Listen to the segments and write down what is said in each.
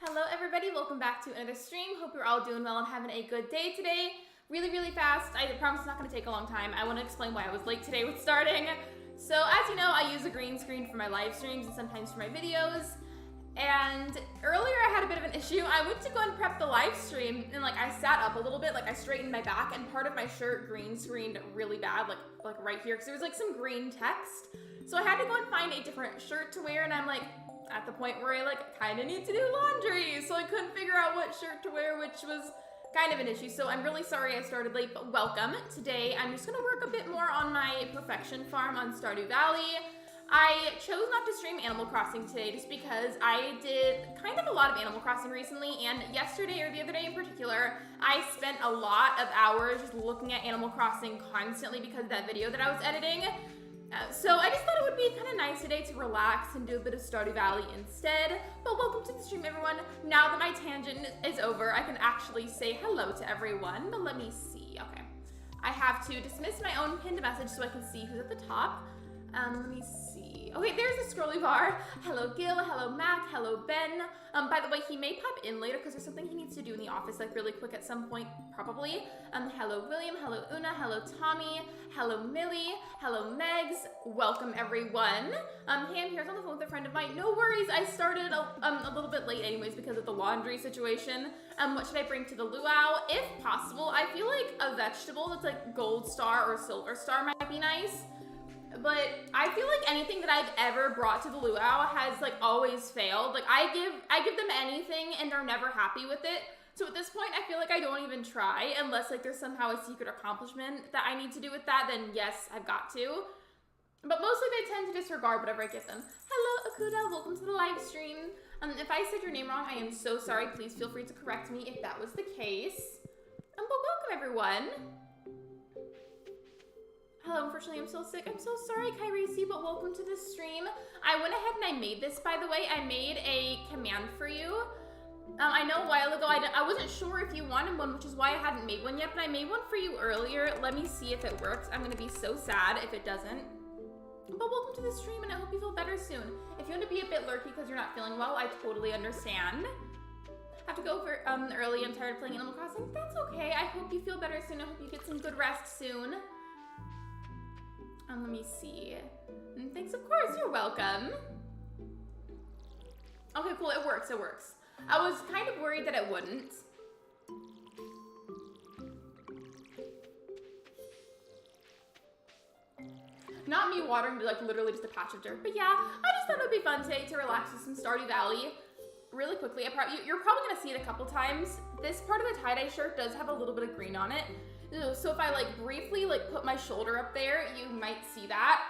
Hello everybody, welcome back to another stream. Hope you're all doing well and having a good day today. Really fast. I promise it's not going to take a long time. I want to explain why I was late today with starting. So as you know, I use a green screen for my live streams and sometimes for my videos. And earlier I had a bit of an issue. I went to go and prep the live stream and I sat up a little bit, I straightened my back and part of my shirt green screened really bad, like right here, because there was some green text. So I had to go and find a different shirt to wear, and I'm at the point where I kind of need to do laundry, so I couldn't figure out what shirt to wear, which was kind of an issue. So I'm really sorry I started late, but welcome. Today I'm just gonna work a bit more on my perfection farm on Stardew Valley. I chose not to stream Animal Crossing today just because I did kind of a lot of Animal Crossing recently, and yesterday or the other day in particular, I spent a lot of hours just looking at Animal Crossing constantly because of that video that I was editing. So I just thought it would be kind of nice today to relax and do a bit of Stardew Valley instead. But welcome to the stream, everyone. Now that my tangent is over, I can actually say hello to everyone. But let me see. Okay. I have to dismiss my own pinned message so I can see who's at the top. Let me see. Okay, there's a scrolly bar. Hello, Gil. Hello, Mac. Hello, Ben. By the way, he may pop in later because there's something he needs to do in the office, really quick at some point, probably. Hello, William. Hello, Una. Hello, Tommy. Hello, Millie. Hello, Megs. Welcome, everyone. Hey, I'm here on the phone with a friend of mine. No worries. I started a little bit late anyways because of the laundry situation. What should I bring to the luau? If possible, I feel like a vegetable that's gold star or silver star might be nice. But I feel like anything that I've ever brought to the luau has always failed. I give them anything and they're never happy with it. So at this point, I feel like I don't even try unless there's somehow a secret accomplishment that I need to do with that. Then yes, I've got to. But mostly they tend to disregard whatever I give them. Hello, Akuda. Welcome to the live stream. If I said your name wrong, I am so sorry. Please feel free to correct me if that was the case. But welcome, everyone. Hello, unfortunately, I'm still sick. I'm so sorry, Kairisi, but welcome to the stream. I went ahead and I made this, by the way. I made a command for you. I know a while ago, I wasn't sure if you wanted one, which is why I hadn't made one yet, but I made one for you earlier. Let me see if it works. I'm gonna be so sad if it doesn't. But welcome to the stream, and I hope you feel better soon. If you want to be a bit lurky because you're not feeling well, I totally understand. Have to go for early. I'm tired of playing Animal Crossing. That's okay. I hope you feel better soon. I hope you get some good rest soon. Let me see. And thanks, of course, you're welcome. Okay, cool, it works. I was kind of worried that it wouldn't. Not me watering, but literally just a patch of dirt. But yeah, I just thought it would be fun today to relax with some Stardew Valley. Really quickly, you're probably gonna see it a couple times. This part of the tie-dye shirt does have a little bit of green on it. So if I briefly put my shoulder up there, you might see that.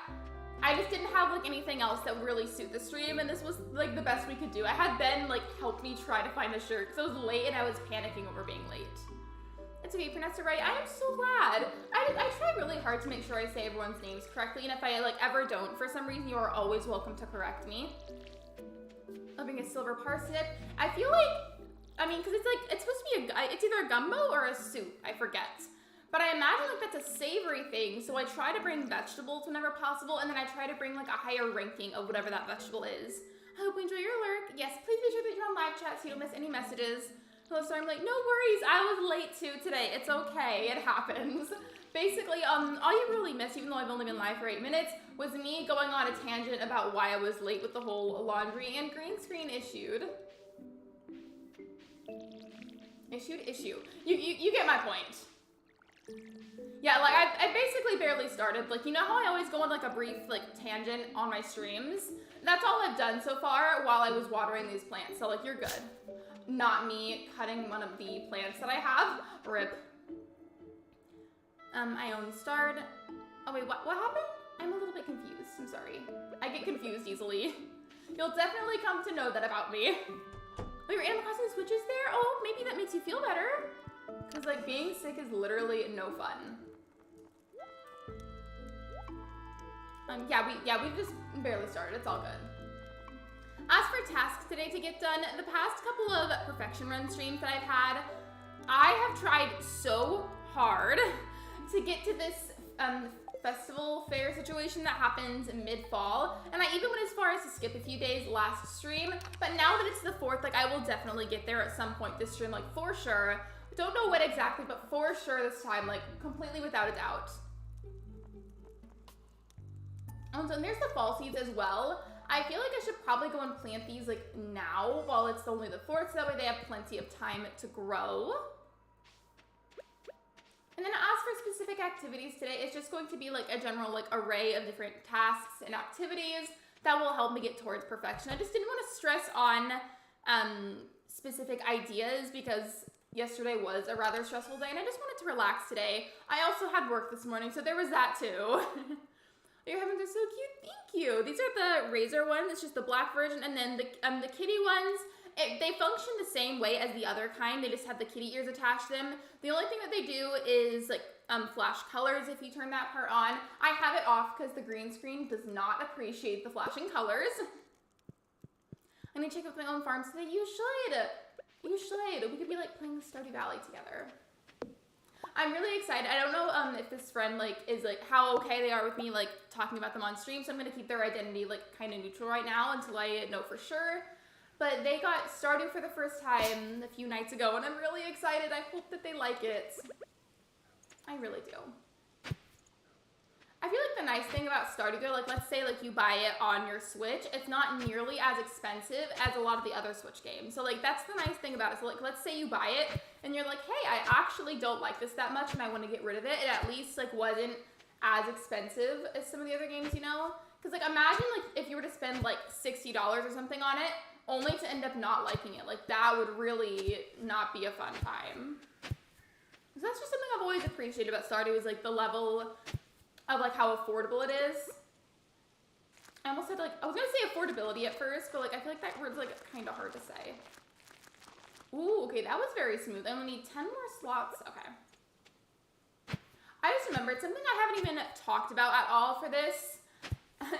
I just didn't have anything else that would really suit the stream, and this was the best we could do. I had Ben help me try to find the shirt because I was late and I was panicking over being late. It's okay, you pronounced it right. I am so glad. I try really hard to make sure I say everyone's names correctly, and if I ever don't for some reason, you are always welcome to correct me. Loving a silver parsnip. I feel because it's supposed to be it's either a gumbo or a soup. I forget. But I imagine that's a savory thing, so I try to bring vegetables whenever possible, and then I try to bring a higher ranking of whatever that vegetable is. I hope you enjoy your lurk. Yes, please be sure that you're on live chat so you don't miss any messages. Hello, sorry, I'm no worries. I was late too today. It's okay, it happens. Basically, all you really missed, even though I've only been live for 8 minutes, was me going on a tangent about why I was late with the whole laundry and green screen issue. Issue. You get my point. Yeah, I basically barely started. You know how I always go on a brief tangent on my streams? That's all I've done so far while I was watering these plants. So you're good. Not me cutting one of the plants that I have. RIP. I own starred. Oh wait, what happened? I'm a little bit confused. I'm sorry. I get confused easily. You'll definitely come to know that about me. Oh, your Animal Crossing Switch is there? Oh, maybe that makes you feel better. Because being sick is literally no fun. Yeah, we've just barely started. It's all good. As for tasks today to get done, the past couple of perfection run streams that I've had, I have tried so hard to get to this festival fair situation that happens mid-fall, and I even went as far as to skip a few days last stream, but now that it's the 4th, like, I will definitely get there at some point this stream, like, for sure. Don't know when exactly, but for sure this time, like, completely without a doubt. And so there's the fall seeds as well. I feel like I should probably go and plant these, like, now, while it's only the 4th, so that way they have plenty of time to grow. And then as for specific activities today, it's just going to be like a general like array of different tasks and activities that will help me get towards perfection. I just didn't want to stress on specific ideas because yesterday was a rather stressful day and I just wanted to relax today. I also had work this morning, so there was that too. You're having, they're so cute, thank you. These are the razor ones, it's just the black version, and then the kitty ones, they function the same way as the other kind. They just have the kitty ears attached to them. The only thing that they do is like flash colors if you turn that part on. I have it off because the green screen does not appreciate the flashing colors. I need to check out my own farms today. You should. You should. We could be like playing Stardew Valley together. I'm really excited. I don't know if this friend like is like how okay they are with me like talking about them on stream, so I'm gonna keep their identity like kind of neutral right now until I know for sure. But they got Stardew for the first time a few nights ago, and I'm really excited. I hope that they like it. I really do. I feel like the nice thing about Stardew, like let's say like you buy it on your Switch, it's not nearly as expensive as a lot of the other Switch games. So like that's the nice thing about it. So like let's say you buy it and you're like, hey, I actually don't like this that much and I want to get rid of it. It at least like wasn't as expensive as some of the other games, you know? Because like imagine like if you were to spend like $60 or something on it, only to end up not liking it. Like that would really not be a fun time. So that's just something I've always appreciated about Stardew is like the level of like how affordable it is. I almost said like, I was gonna say affordability at first, but like I feel like that word's like kind of hard to say. Ooh, okay, that was very smooth. I only need 10 more slots, okay. I just remembered something I haven't even talked about at all for this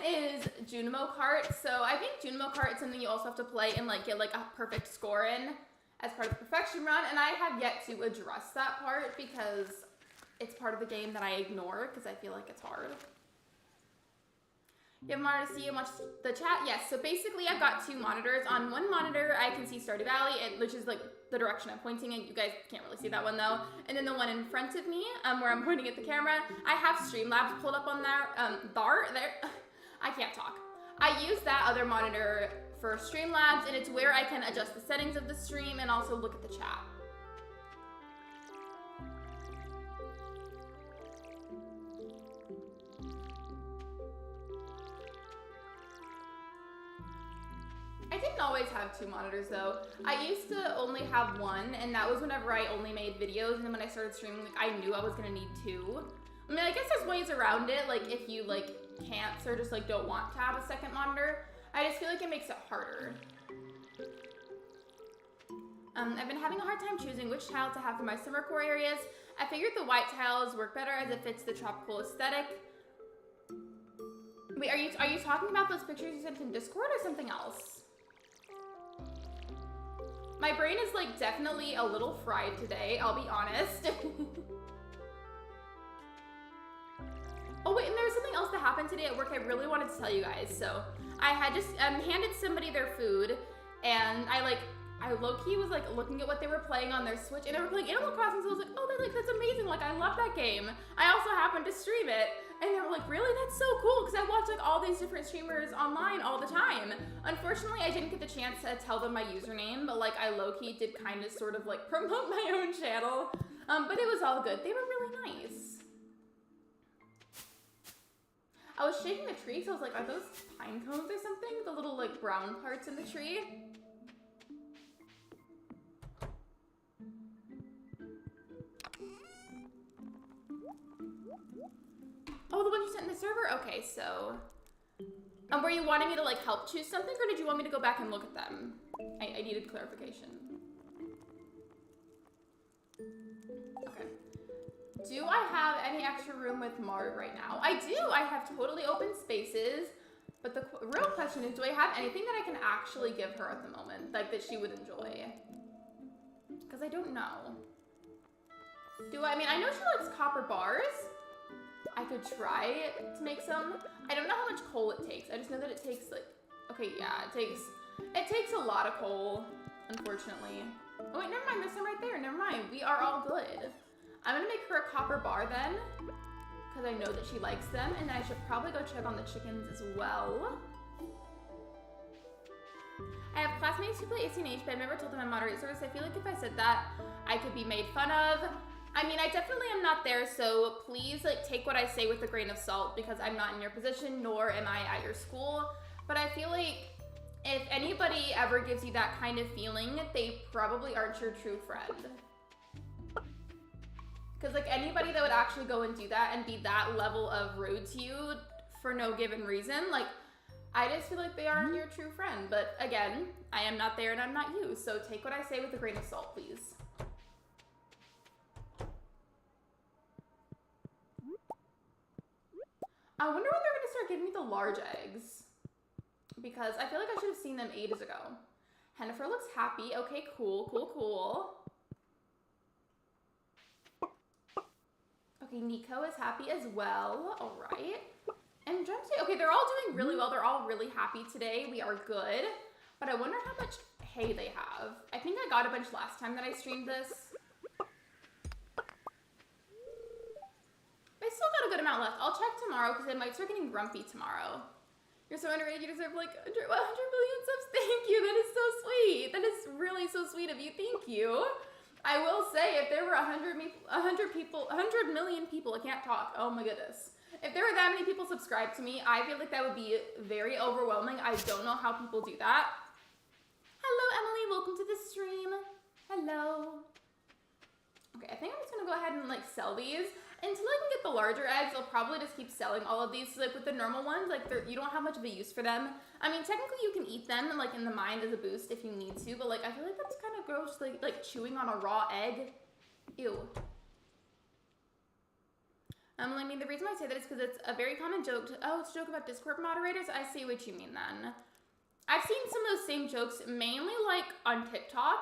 is Junimo Kart. So I think Junimo Kart is something you also have to play and like get like a perfect score in as part of the perfection run, and I have yet to address that part because it's part of the game that I ignore because I feel like it's hard. You have a monitor to see and watch the chat? Yes, so basically I've got two monitors. On one monitor I can see Stardew Valley, which is like the direction I'm pointing in. You guys can't really see that one though. And then the one in front of me, where I'm pointing at the camera, I have Streamlabs pulled up on there. I can't talk. I use that other monitor for Streamlabs, and it's where I can adjust the settings of the stream and also look at the chat. I didn't always have two monitors though. I used to only have one, and that was whenever I only made videos, and then when I started streaming, like, I knew I was gonna need two. I mean, I guess there's ways around it, like if you like can't or just like don't want to have a second monitor. I just feel like it makes it harder. I've been having a hard time choosing which tile to have for my summer core areas. I figured the white tiles work better as it fits the tropical aesthetic. Wait, are you talking about those pictures you sent in Discord or something else? My brain is like definitely a little fried today, I'll be honest. Oh wait, and there was something else that happened today at work I really wanted to tell you guys. So I had just handed somebody their food, and I low-key was like looking at what they were playing on their Switch, and they were playing Animal Crossing, so I was like, oh, that's amazing, like I love that game. I also happened to stream it, and they were like, really? That's so cool, because I watch like all these different streamers online all the time. Unfortunately, I didn't get the chance to tell them my username, but like I low-key did kind of sort of like promote my own channel, but it was all good. They were really nice. I was shaking the tree, so I was like, are those pine cones or something? The little like brown parts in the tree? Oh, the one you sent in the server? Okay, so... were you wanting me to like help choose something, or did you want me to go back and look at them? I needed clarification. Okay. Do I have any extra room with Marg right now? I do! I have totally open spaces, but the real question is, do I have anything that I can actually give her at the moment, like that she would enjoy? Because I don't know. Do I mean, I know she likes copper bars. I could try to make some. I don't know how much coal it takes. I just know that it takes like, okay, yeah, it takes a lot of coal, unfortunately. Oh wait, never mind, there's some right there, never mind. We are all good. I'm gonna make her a copper bar then, because I know that she likes them, and I should probably go check on the chickens as well. I have classmates who play ACNH, but I've never told them I'm moderate service. I feel like if I said that, I could be made fun of. I mean, I definitely am not there, so please like take what I say with a grain of salt, because I'm not in your position, nor am I at your school. But I feel like if anybody ever gives you that kind of feeling, they probably aren't your true friend. Because like anybody that would actually go and do that and be that level of rude to you for no given reason, like I just feel like they aren't your true friend. But again, I am not there and I'm not you, so take what I say with a grain of salt, please. I wonder when they're gonna start giving me the large eggs, because I feel like I should have seen them ages ago. Hennifer looks happy. Okay, cool, cool, cool. Okay, Nico is happy as well. All right. And Drumstick, okay, they're all doing really well. They're all really happy today. We are good. But I wonder how much hay they have. I think I got a bunch last time that I streamed this. I still got a good amount left. I'll check tomorrow because I might start getting grumpy tomorrow. You're so underrated. You deserve like 100 million subs. Thank you. That is so sweet. That is really so sweet of you. Thank you. I will say, if there were 100 million people, I can't talk. Oh my goodness. If there were that many people subscribed to me, I feel like that would be very overwhelming. I don't know how people do that. Hello, Emily. Welcome to the stream. Hello. Okay, I think I'm just gonna go ahead and like sell these. Until I can get the larger eggs, I'll probably just keep selling all of these. So, like with the normal ones, like you don't have much of a use for them. I mean, technically you can eat them like in the mind as a boost if you need to, but like I feel like that's kind of gross, like chewing on a raw egg. Ew. I mean, the reason why I say that is because it's a very common joke. It's a joke about Discord moderators. I see what you mean then. I've seen some of those same jokes mainly like on TikTok.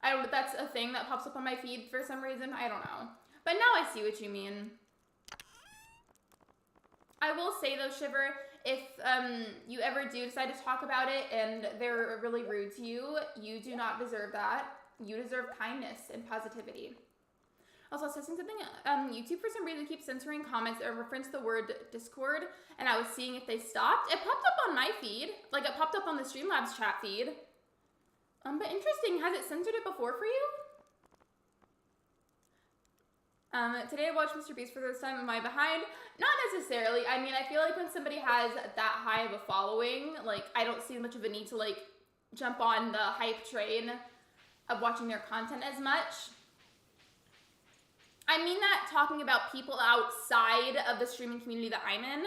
I don't know if that's a thing that pops up on my feed for some reason. I don't know. But now I see what you mean. I will say though, Shiver, if you ever do decide to talk about it and they're really rude to you, you do not deserve that. You deserve kindness and positivity. Also, I was testing something. YouTube for some reason keeps censoring comments that reference the word Discord, and I was seeing if they stopped. It popped up on my feed. Like, it popped up on the Streamlabs chat feed. But interesting. Has it censored it before for you? Today I watched Mr. Beast for the first time. Am I behind? Not necessarily. I mean, I feel like when somebody has that high of a following, like, I don't see much of a need to, like, jump on the hype train of watching their content as much. I mean that talking about people outside of the streaming community that I'm in,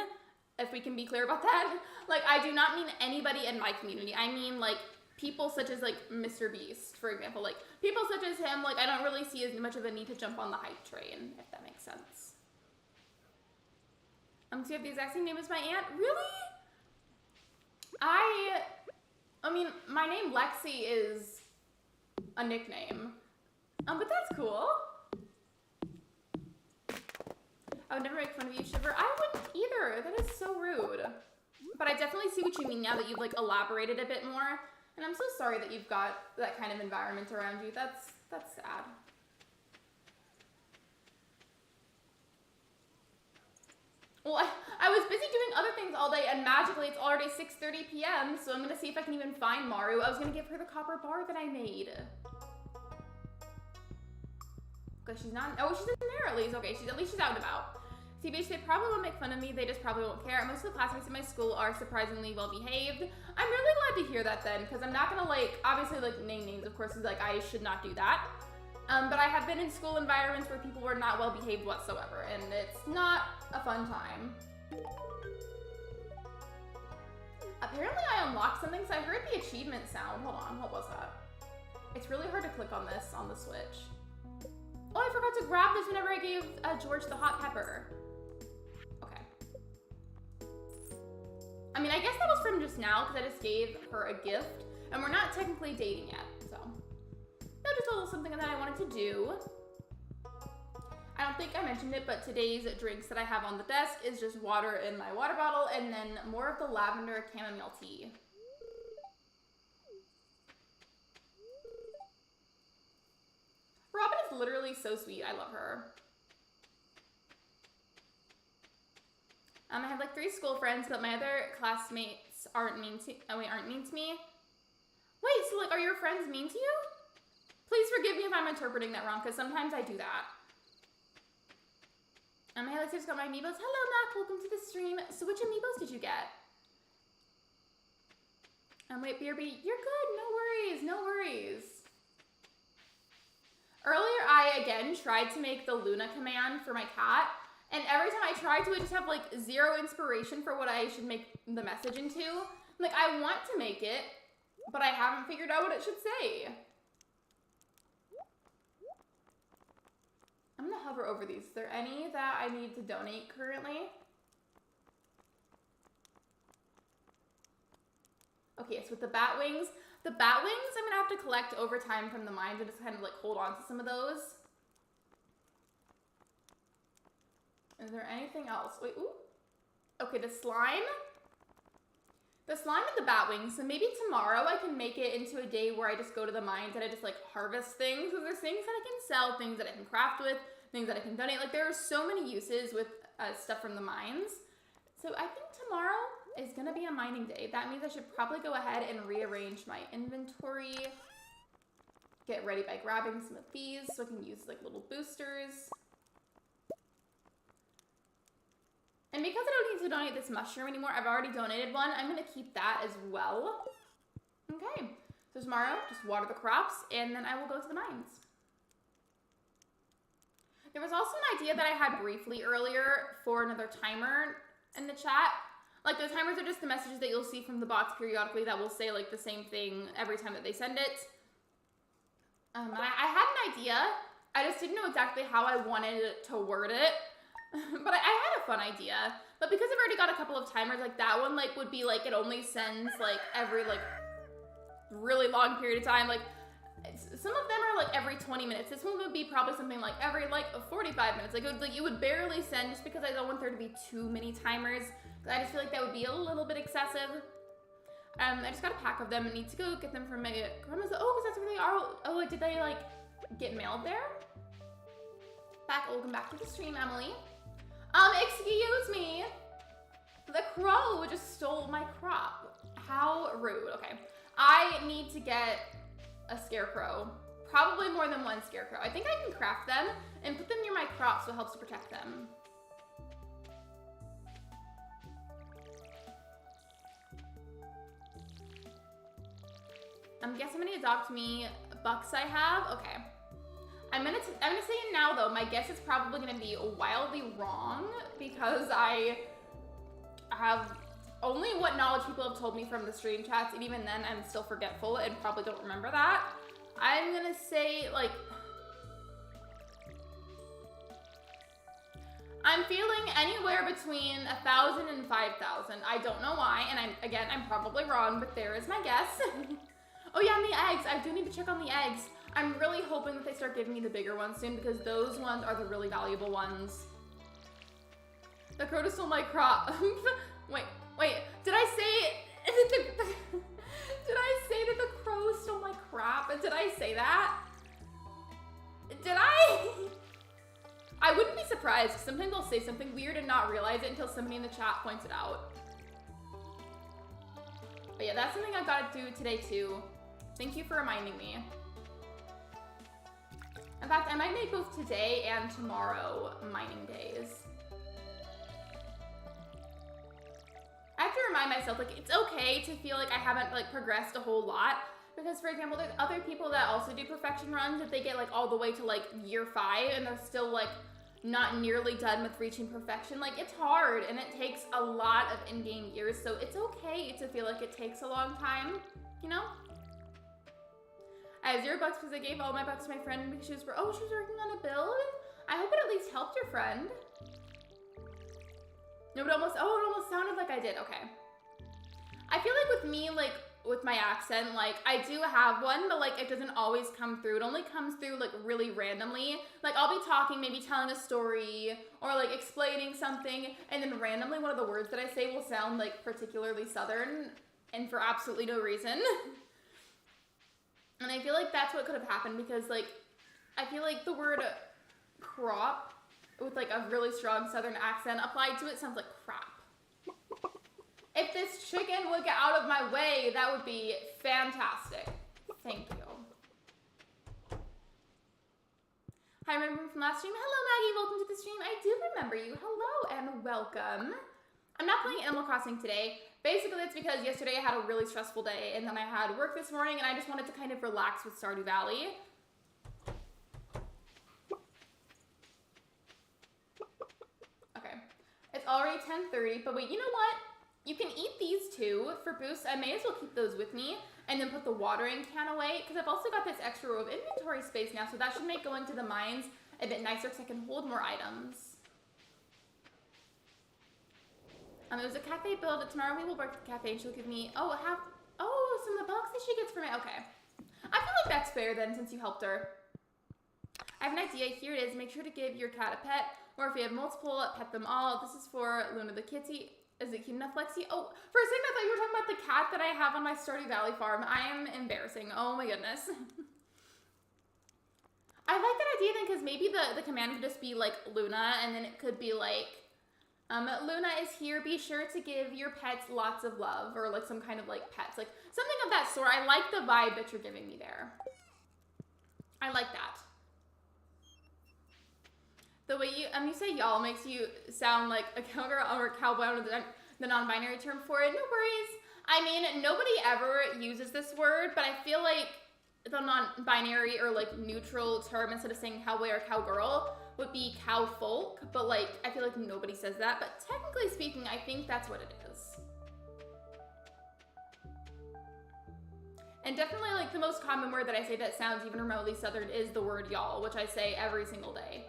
if we can be clear about that. Like, I do not mean anybody in my community. I mean, like, people such as, like, Mr. Beast, for example. Like, people such as him, like, I don't really see as much of a need to jump on the hype train, if that makes sense. So you have the exact same name as my aunt? Really? I mean, my name Lexi is a nickname. But that's cool. I would never make fun of you, Shiver. I wouldn't either. That is so rude. But I definitely see what you mean now that you've, like, elaborated a bit more. And I'm so sorry that you've got that kind of environment around you. That's sad. Well, I was busy doing other things all day, and magically it's already 6:30 p.m., so I'm going to see if I can even find Maru. I was going to give her the copper bar that I made. Okay, she's not... Oh, she's in there at least. Okay, at least she's out and about. See, bitch, they probably won't make fun of me. They just probably won't care. Most of the classmates in my school are surprisingly well-behaved. I'm really glad to hear that then, because I'm not going to, like, obviously, like, name names, of course, because, like, I should not do that. But I have been in school environments where people were not well-behaved whatsoever, and it's not a fun time. Apparently I unlocked something, so I heard the achievement sound. Hold on, what was that? It's really hard to click on this on the Switch. Oh, I forgot to grab this whenever I gave George the hot pepper. Okay. I mean, I guess that was from just now, because I just gave her a gift, and we're not technically dating yet, so. That just a little something that I wanted to do. I don't think I mentioned it, but today's drinks that I have on the desk is just water in my water bottle and then more of the lavender chamomile tea. Robin is literally so sweet. I love her. I have like 3 school friends, but my other classmates aren't mean to me. Wait, so like, are your friends mean to you? Please forgive me if I'm interpreting that wrong, because sometimes I do that. Hey, Lexi just got my amiibos. Hello, Mac. Welcome to the stream. So which amiibos did you get? Wait, BRB, you're good. No worries. No worries. Earlier, I, again, tried to make the Luna command for my cat. And every time I tried to, I just have, like, 0 inspiration for what I should make the message into. Like, I want to make it, but I haven't figured out what it should say. I'm gonna hover over these. Is there any that I need to donate currently? Okay, so with the bat wings. The bat wings I'm gonna have to collect over time from the mines and just kind of like hold on to some of those. Is there anything else? Wait, ooh. Okay, the slime. The slime and the bat wings. So maybe tomorrow I can make it into a day where I just go to the mines and I just like harvest things. Because there's things that I can sell, things that I can craft with, things that I can donate. Like there are so many uses with stuff from the mines. So I think tomorrow is gonna be a mining day. That means I should probably go ahead and rearrange my inventory. Get ready by grabbing some of these so I can use like little boosters. And because I don't need to donate this mushroom anymore, I've already donated one, I'm gonna keep that as well. Okay, so tomorrow, just water the crops, and then I will go to the mines. There was also an idea that I had briefly earlier for another timer in the chat. Like, the timers are just the messages that you'll see from the bots periodically that will say, like, the same thing every time that they send it. I had an idea. I just didn't know exactly how I wanted to word it. But I had a fun idea. But because I've already got a couple of timers, like, that one, like, would be, like, it only sends, like, every, like, really long period of time. Like, some of them are, like, every 20 minutes. This one would be probably something like every, like, 45 minutes. Like, it would barely send just because I don't want there to be too many timers. I just feel like that would be a little bit excessive. I just got a pack of them. I need to go get them from my grandma's. Oh, because that's where they are. Oh, did they, like, get mailed there? Welcome back to the stream, Emily. Excuse me. The crow just stole my crop. How rude. Okay. I need to get a scarecrow. Probably more than one scarecrow. I think I can craft them and put them near my crops so it helps to protect them. Guess how many adopt me bucks I have? Okay. I'm gonna say it now though. My guess is probably gonna be wildly wrong because I have only what knowledge people have told me from the stream chats, and even then I'm still forgetful and probably don't remember that. I'm gonna say like, I'm feeling anywhere between 1,000 and 5,000. I don't know why, and I'm probably wrong, but there is my guess. Oh yeah, and the eggs. I do need to check on the eggs. I'm really hoping that they start giving me the bigger ones soon because those ones are the really valuable ones. The crow stole my crop. wait. Did I say did I say that the crow stole my crop? Did I say that? Did I? I wouldn't be surprised because sometimes I'll say something weird and not realize it until somebody in the chat points it out. But yeah, that's something I've got to do today too. Thank you for reminding me. In fact, I might make both today and tomorrow mining days. I have to remind myself, like, it's okay to feel like I haven't, like, progressed a whole lot. Because, for example, there's other people that also do perfection runs that they get, like, all the way to, like, year 5 and they're still, like, not nearly done with reaching perfection. Like, it's hard and it takes a lot of in-game years, so it's okay to feel like it takes a long time, you know? I have 0 bucks because I gave all my bucks to my friend because she was working on a build. I hope it at least helped your friend. No, it almost sounded like I did. Okay. I feel like with me, like, with my accent, like, I do have one, but, like, it doesn't always come through. It only comes through, like, really randomly. Like, I'll be talking, maybe telling a story, or, like, explaining something, and then randomly one of the words that I say will sound, like, particularly Southern, and for absolutely no reason. And I feel like that's what could have happened, because, like, I feel like the word crop, with, like, a really strong Southern accent applied to it, sounds like crap. If this chicken would get out of my way, that would be fantastic. Thank you. Hi, remember from last stream? Hello, Maggie. Welcome to the stream. I do remember you. Hello and welcome. I'm not playing Animal Crossing today. Basically, it's because yesterday I had a really stressful day, and then I had work this morning, and I just wanted to kind of relax with Stardew Valley. Okay. It's already 10:30, but wait, you know what? You can eat these two for boosts. I may as well keep those with me and then put the watering can away, because I've also got this extra row of inventory space now, so that should make going to the mines a bit nicer because I can hold more items. It was a cafe build. Tomorrow we will work at the cafe and she'll give me, some of the bucks that she gets for me. Okay. I feel like that's fair then, since you helped her. I have an idea. Here it is. Make sure to give your cat a pet, or if you have multiple, pet them all. This is for Luna the kitty. Is it cute enough, Lexi? Oh, for a second I thought you were talking about the cat that I have on my Stardew Valley farm. I am embarrassing. Oh my goodness. I like that idea then, because maybe the command could just be like Luna, and then it could be like, Luna is here. Be sure to give your pets lots of love, or like some kind of like pets, like something of that sort. I like the vibe that you're giving me there. I like that. The way you say y'all makes you sound like a cowgirl or a cowboy, or the non-binary term for it. No worries. I mean, nobody ever uses this word, but I feel like the non-binary or like neutral term, instead of saying cowboy or cowgirl, would be cowfolk. But like, I feel like nobody says that. But technically speaking, I think that's what it is. And definitely like the most common word that I say that sounds even remotely Southern is the word y'all, which I say every single day.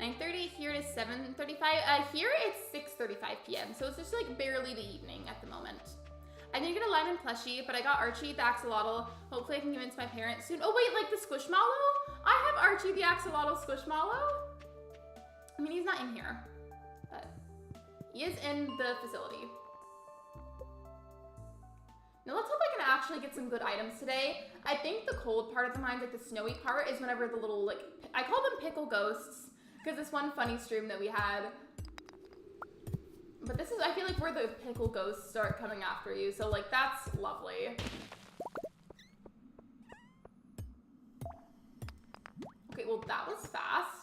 9:30, here it is 7:35. Here it's 6:35 p.m. So it's just like barely the evening at the moment. I didn't get a line in plushie, but I got Archie the axolotl. Hopefully I can convince my parents soon. Oh wait, like the squishmallow? I have Archie the axolotl squishmallow. I mean, he's not in here, but he is in the facility. Now let's hope I can actually get some good items today. I think the cold part of the mines, like the snowy part, is whenever the little, like, I call them pickle ghosts, because this one funny stream that we had. But this is, I feel like, where the pickle ghosts start coming after you, so like, that's lovely. Okay, well that was fast.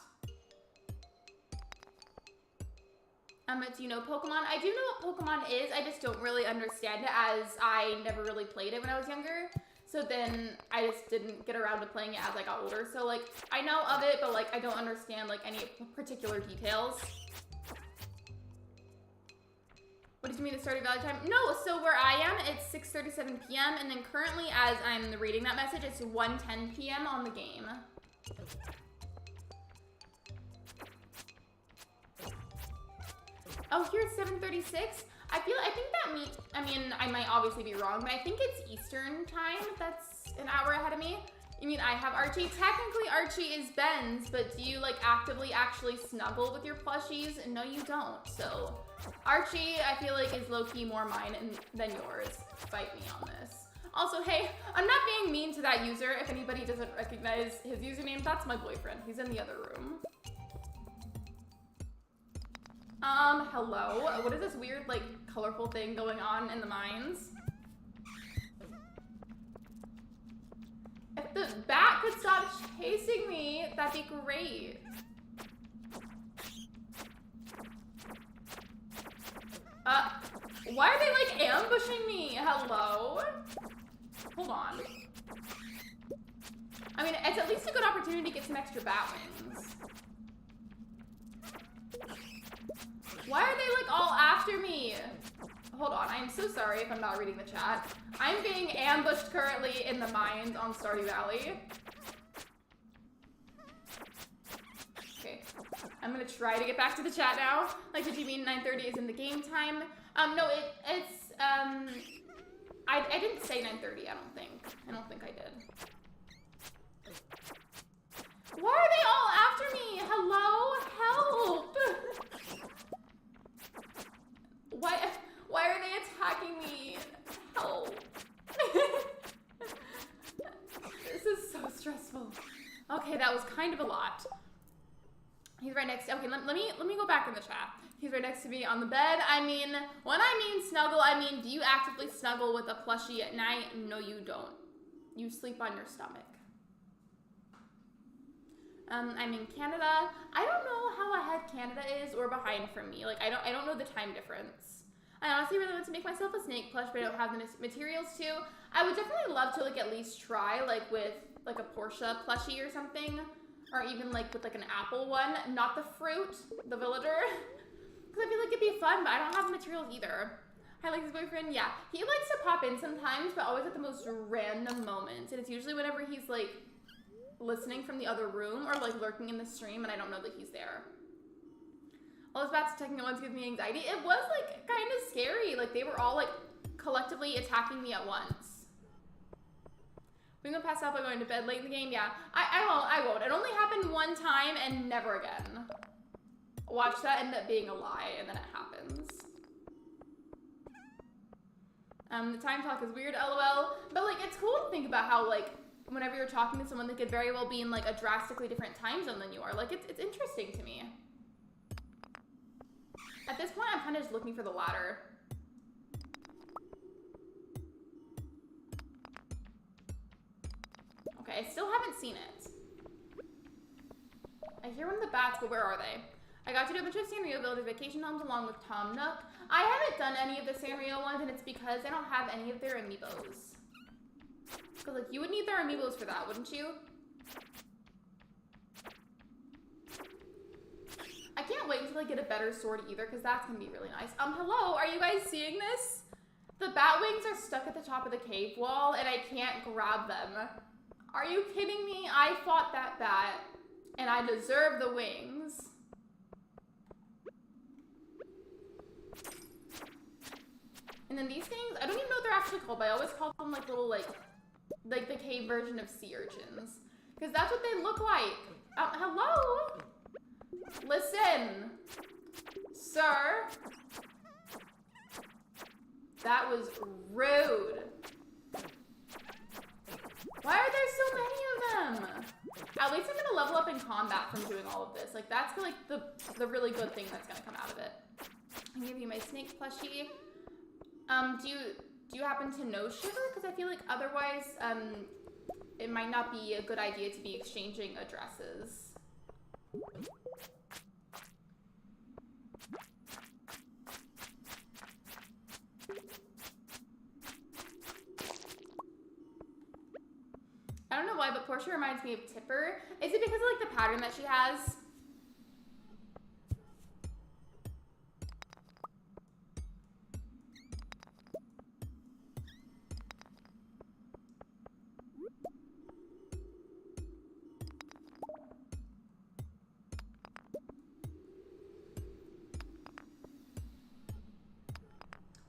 Do you know Pokemon? I do know what Pokemon is, I just don't really understand it, as I never really played it when I was younger. So then I just didn't get around to playing it as I got older. So like, I know of it, but like, I don't understand like any particular details. What did you mean the Stardew Valley time? No, so where I am, it's 6:37 p.m. and then currently, as I'm reading that message, it's 1:10 p.m. on the game. Oh, here it's 7:36. I think that means, I mean, I might obviously be wrong, but I think it's Eastern time. That's an hour ahead of me. You mean I have Archie? Technically, Archie is Ben's, but do you like actively actually snuggle with your plushies? No, you don't. So Archie, I feel like, is low-key more mine than yours. Fight me on this. Also, hey, I'm not being mean to that user. If anybody doesn't recognize his username, that's my boyfriend. He's in the other room. Hello? What is this weird, like, colorful thing going on in the mines? If the bat could stop chasing me, that'd be great. Why are they, like, ambushing me? Hello? Hold on. I mean, it's at least a good opportunity to get some extra bat wings. Why are they, like, all after me? Hold on, I'm so sorry if I'm not reading the chat. I'm being ambushed currently in the mines on Stardew Valley. Okay, I'm gonna try to get back to the chat now. Like, did you mean 9:30 is in the game time? No, I didn't say 9:30, I don't think. I don't think I did. Why are they all after me? Hello? Help! Why are they attacking me? Help. This is so stressful. Okay, that was kind of a lot. He's right next to, okay, let me go back in the chat. He's right next to me on the bed. I mean, when I mean snuggle, I mean, do you actively snuggle with a plushie at night? No, you don't. You sleep on your stomach. I'm in Canada. I don't know how ahead Canada is or behind from me. Like, I don't know the time difference. I honestly really want to make myself a snake plush, but I don't have the materials to. I would definitely love to, like, at least try, like, with, like, a Portia plushie or something. Or even, like, with, like, an apple one. Not the fruit, the villager. Because I feel like it'd be fun, but I don't have the materials either. Hi, Lexi's boyfriend. Yeah, he likes to pop in sometimes, but always at the most random moments. And it's usually whenever he's, like, listening from the other room or, like, lurking in the stream, and I don't know that he's there. All those bats attacking at once give me anxiety. It was, like, kind of scary. Like, they were all, like, collectively attacking me at once. We gonna pass out by going to bed late in the game? Yeah, I won't. It only happened one time and never again. Watch that end up being a lie, and then it happens. The time talk is weird, lol. But, like, it's cool to think about how, like, whenever you're talking to someone that could very well be in, like, a drastically different time zone than you are. Like, it's interesting to me. At this point, I'm kind of just looking for the ladder. Okay, I still haven't seen it. I hear one of the bats, but where are they? I got to do a bunch of Sanrio Builders vacation homes along with Tom Nook. I haven't done any of the Sanrio ones, and it's because I don't have any of their amiibos. Because, like, you would need their amiibos for that, wouldn't you? I can't wait until I get a better sword either, because that's going to be really nice. Hello, are you guys seeing this? The bat wings are stuck at the top of the cave wall, and I can't grab them. Are you kidding me? I fought that bat, and I deserve the wings. And then these things, I don't even know what they're actually called, but I always call them, like, little, like the cave version of sea urchins. Because that's what they look like. Hello? Listen, sir. That was rude. Why are there so many of them? At least I'm gonna level up in combat from doing all of this. Like, that's like the really good thing that's gonna come out of it. I'll give you my snake plushie. Do you happen to know Shiver? Because I feel like otherwise, it might not be a good idea to be exchanging addresses. I don't know why, but Portia reminds me of Tipper. Is it because of, like, the pattern that she has?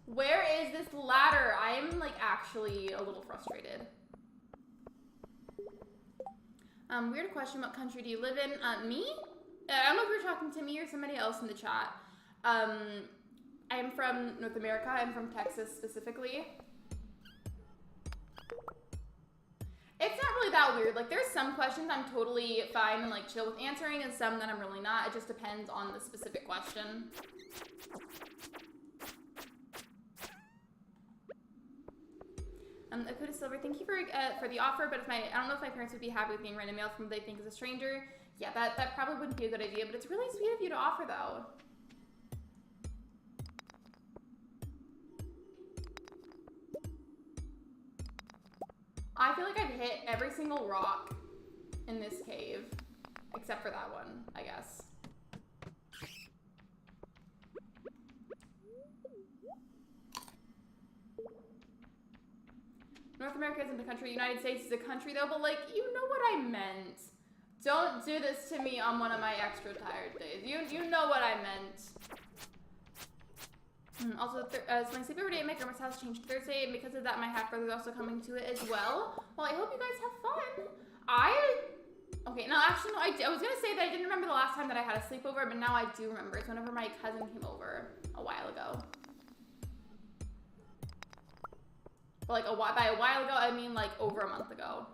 Where is this ladder? I'm, like, actually a little frustrated. Weird question, what country do you live in? Me? I don't know if you're talking to me or somebody else in the chat. I am from North America. I'm from Texas specifically. It's not really that weird. Like, there's some questions I'm totally fine and, like, chill with answering, and some that I'm really not. It just depends on the specific question. Akuta Silver, thank you for the offer, but I don't know if my parents would be happy with being random mail from what they think is a stranger. Yeah, that probably wouldn't be a good idea, but it's really sweet of you to offer, though. I feel like I've hit every single rock in this cave, except for that one, I guess. North America isn't a country. United States is a country, though, but, like, you know what I meant. Don't do this to me on one of my extra tired days. You know what I meant. Also, my sleepover day at my grandma's house changed to Thursday, and because of that, my half brother's also coming to it as well. Well, I hope you guys have fun. Okay, no, actually, no, I was gonna say that I didn't remember the last time that I had a sleepover, but now I do remember. It's whenever my cousin came over a while ago. But like by a while ago, I mean like over a month ago.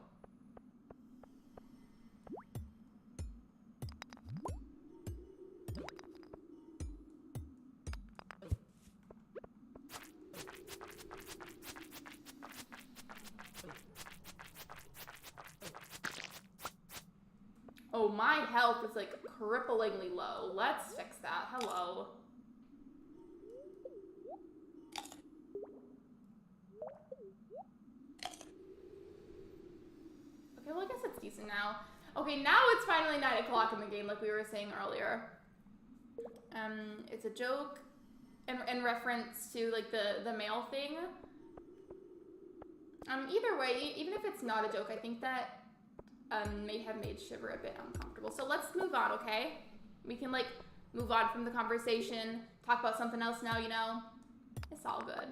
Oh, my health is like cripplingly low. Let's fix that. Hello. Okay, well, I guess it's decent now. Okay, now it's finally 9 o'clock in the game, like we were saying earlier. It's a joke in reference to like the mail thing. Either way, even if it's not a joke, I think that may have made Shiver a bit uncomfortable. So let's move on, okay? We can like move on from the conversation, talk about something else now, you know? It's all good.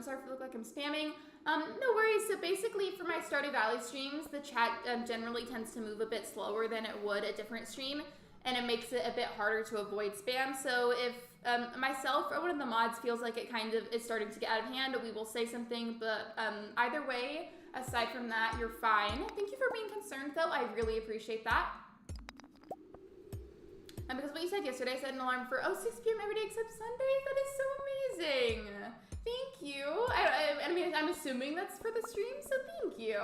Sorry if it look like I'm spamming. No worries. So basically for my Stardew Valley streams, the chat generally tends to move a bit slower than it would a different stream, and it makes it a bit harder to avoid spam. So if myself or one of the mods feels like it kind of is starting to get out of hand, we will say something, but either way, aside from that, you're fine. Thank you for being concerned, though. I really appreciate that. And because what you said yesterday, I set an alarm for 6 p.m. every day except Sundays. That is so amazing. Thank you. I mean, I'm assuming that's for the stream, so thank you.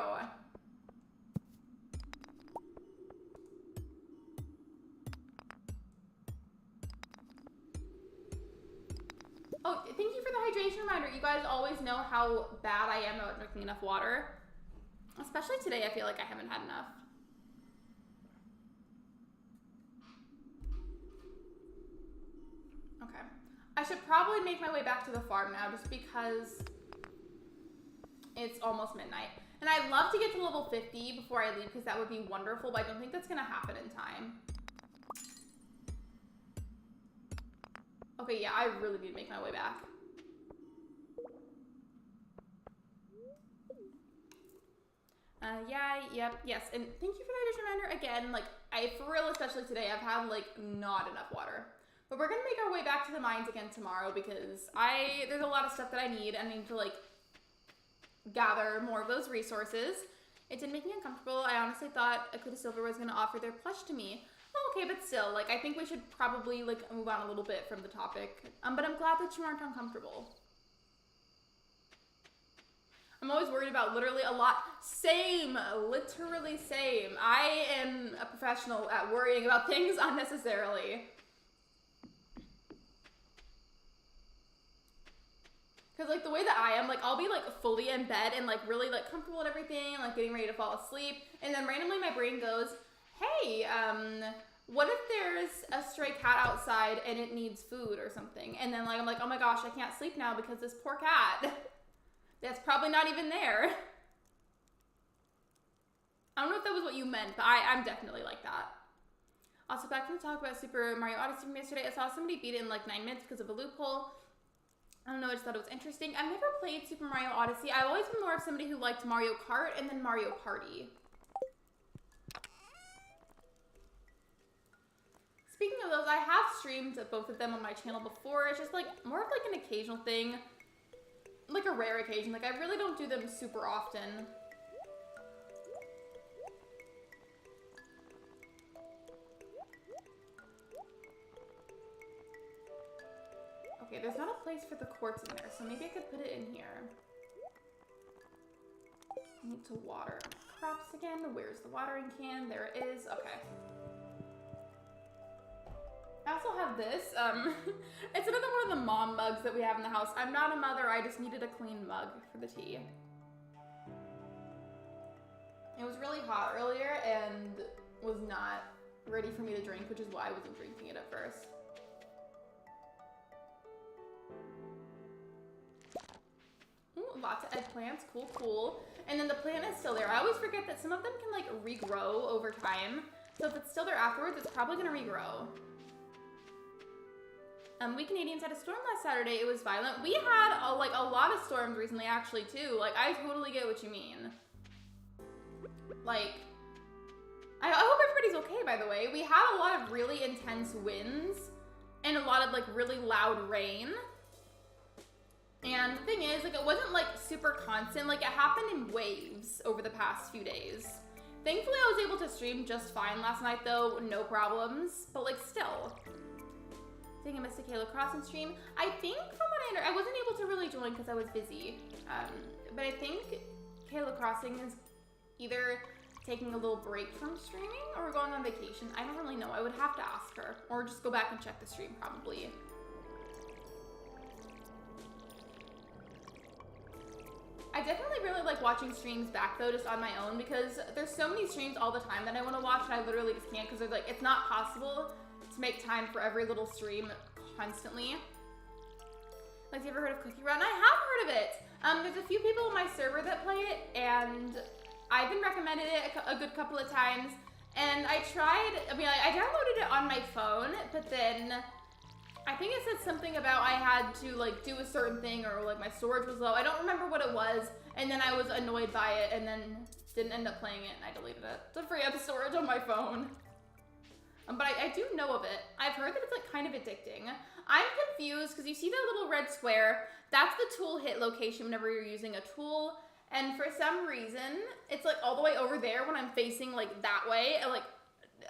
Oh, thank you for the hydration reminder. You guys always know how bad I am about drinking enough water. Especially today, I feel like I haven't had enough. Okay. I should probably make my way back to the farm now just because it's almost midnight. And I'd love to get to level 50 before I leave because that would be wonderful, but I don't think that's going to happen in time. Okay, yeah, I really need to make my way back. Yes, and thank you for the hydration reminder again. Like, for real, especially today, I've had, like, not enough water. But we're gonna make our way back to the mines again tomorrow because there's a lot of stuff that I need. I need to, like, gather more of those resources. It did make me uncomfortable. I honestly thought Akuta Silver was gonna offer their plush to me. Okay, but still, like, I think we should probably, like, move on a little bit from the topic. But I'm glad that you aren't uncomfortable. I'm always worried about literally a lot. Same, literally same. I am a professional at worrying about things unnecessarily. Because, like, the way that I am, like, I'll be, like, fully in bed and, like, really, like, comfortable and everything, like, getting ready to fall asleep. And then randomly my brain goes, hey, what if there's a stray cat outside and it needs food or something? And then, like, I'm like, oh my gosh, I can't sleep now because this poor cat, that's probably not even there. I don't know if that was what you meant, but I'm definitely like that. Also, back from the talk about Super Mario Odyssey from yesterday, I saw somebody beat it in, like, 9 minutes because of a loophole. I don't know, I just thought it was interesting. I've never played Super Mario Odyssey. I've always been more of somebody who liked Mario Kart and then Mario Party. Speaking of those, I have streamed both of them on my channel before. It's just like more of like an occasional thing, like a rare occasion. Like I really don't do them super often. Okay, there's not a place for the quartz in there, so maybe I could put it in here. I need to water crops again. Where's the watering can? There it is. Okay. I also have this. It's another one of the mom mugs that we have in the house. I'm not a mother, I just needed a clean mug for the tea. It was really hot earlier and was not ready for me to drink, which is why I wasn't drinking it at first. Ooh, lots of eggplants, cool, cool. And then the plant is still there. I always forget that some of them can like regrow over time. So if it's still there afterwards, it's probably gonna regrow. We Canadians had a storm last Saturday. It was violent. We had a lot of storms recently, actually, too. Like, I totally get what you mean. Like, I hope everybody's okay, by the way. We had a lot of really intense winds and a lot of, like, really loud rain. And the thing is, like, it wasn't, like, super constant. Like, it happened in waves over the past few days. Thankfully, I was able to stream just fine last night, though. No problems. But, like, still. I think I missed a Kayla Crossing stream. I think from what I wasn't able to really join because I was busy. But I think Kayla Crossing is either taking a little break from streaming or going on vacation. I don't really know. I would have to ask her or just go back and check the stream probably. I definitely really like watching streams back though, just on my own, because there's so many streams all the time that I want to watch and I literally just can't because like it's not possible to make time for every little stream constantly. Like, have you ever heard of Cookie Run? I have heard of it. There's a few people on my server that play it, and I've been recommended it a good couple of times. And I tried, I downloaded it on my phone, but then I think it said something about I had to like do a certain thing or like my storage was low. I don't remember what it was, and then I was annoyed by it and then didn't end up playing it and I deleted it to free up storage on my phone. But I do know of it. I've heard that it's like kind of addicting. I'm confused because you see that little red square, that's the tool hit location whenever you're using a tool. And for some reason, it's like all the way over there when I'm facing like that way. Like,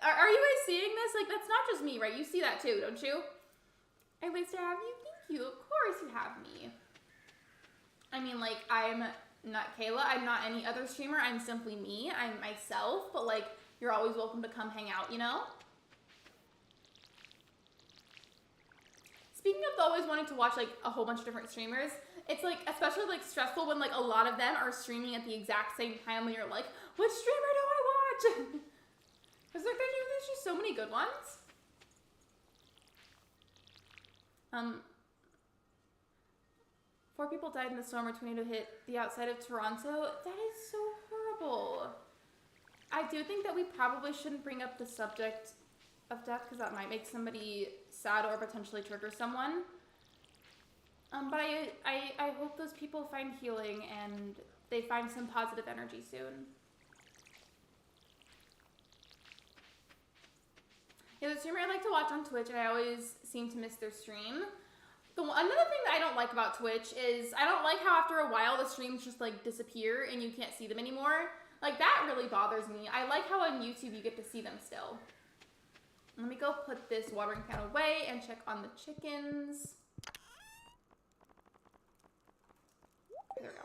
are you guys seeing this? Like, that's not just me, right? You see that too, don't you? At least I have you. Thank you. Of course you have me. I mean, like, I'm not Kayla. I'm not any other streamer. I'm simply me. I'm myself. But like, you're always welcome to come hang out, you know? Speaking of always wanting to watch like a whole bunch of different streamers, it's like especially like stressful when like a lot of them are streaming at the exact same time when you're like, which streamer do I watch? Because like there's just so many good ones. 4 people died in the storm where tornado hit the outside of Toronto. That is so horrible. I do think that we probably shouldn't bring up the subject of death because that might make somebody sad or potentially trigger someone. But I hope those people find healing and they find some positive energy soon. Yeah, the streamer I like to watch on Twitch, and I always seem to miss their stream. Another thing that I don't like about Twitch is I don't like how after a while the streams just like disappear and you can't see them anymore. Like that really bothers me. I like how on YouTube you get to see them still. Let me go put this watering can away and check on the chickens. There we go.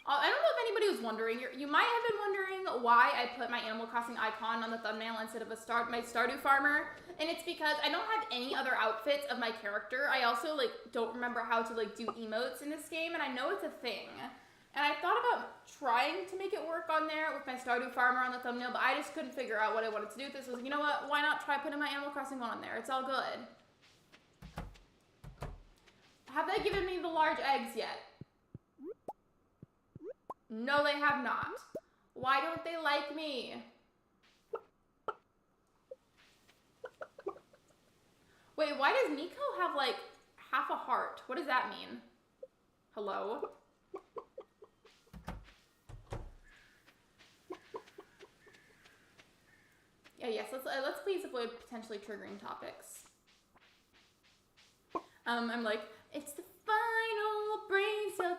I don't know if anybody was wondering. You might have been wondering why I put my Animal Crossing icon on the thumbnail instead of my Stardew Farmer. And it's because I don't have any other outfits of my character. I also like don't remember how to like do emotes in this game, and I know it's a thing. And I thought about trying to make it work on there with my Stardew Farmer on the thumbnail, but I just couldn't figure out what I wanted to do with this. I was like, you know what? Why not try putting my Animal Crossing one on there? It's all good. Have they given me the large eggs yet? No, they have not. Why don't they like me? Wait, why does Nico have like half a heart? What does that mean? Hello? Yeah, yes, let's please avoid potentially triggering topics. I'm like, it's the final brain cell.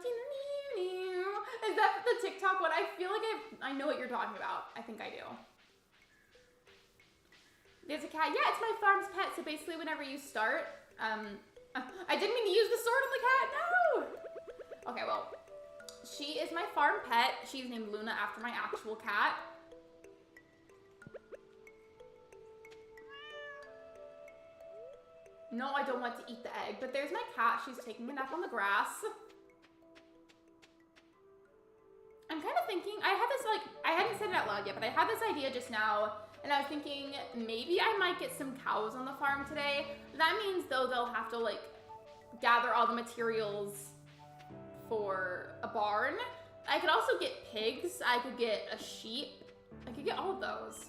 Is that the TikTok one? I feel like I know what you're talking about. I think I do. There's a cat. Yeah, it's my farm's pet. So basically, whenever you start, I didn't mean to use the sword on the cat. No. Okay, well, she is my farm pet. She's named Luna after my actual cat. No, I don't want to eat the egg, but there's my cat. She's taking a nap on the grass. I'm kind of thinking, I had this like, I hadn't said it out loud yet, but I had this idea just now, and I was thinking maybe I might get some cows on the farm today. That means though they'll have to like gather all the materials for a barn, I could also get pigs. I could get a sheep. I could get all of those.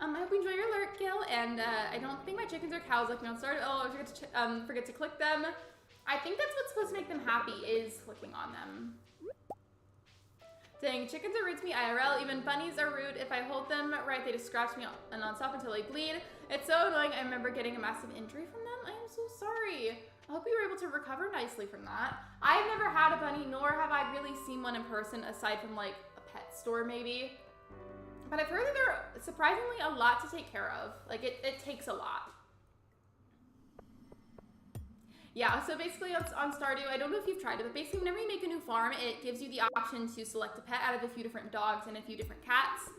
I hope you enjoy your Lurk kill, and I don't think my chickens or cows like me on start. Oh, I forget to click them. I think that's what's supposed to make them happy, is clicking on them. Dang, chickens are rude to me IRL. Even bunnies are rude. If I hold them right, they just scratch me non-stop until they bleed. It's so annoying. I remember getting a massive injury from them. I am so sorry. I hope you were able to recover nicely from that. I've never had a bunny, nor have I really seen one in person, aside from like a pet store maybe. But I've heard that they're surprisingly a lot to take care of. Like it takes a lot. Yeah, so basically on Stardew, I don't know if you've tried it, but basically whenever you make a new farm, it gives you the option to select a pet out of a few different dogs and a few different cats.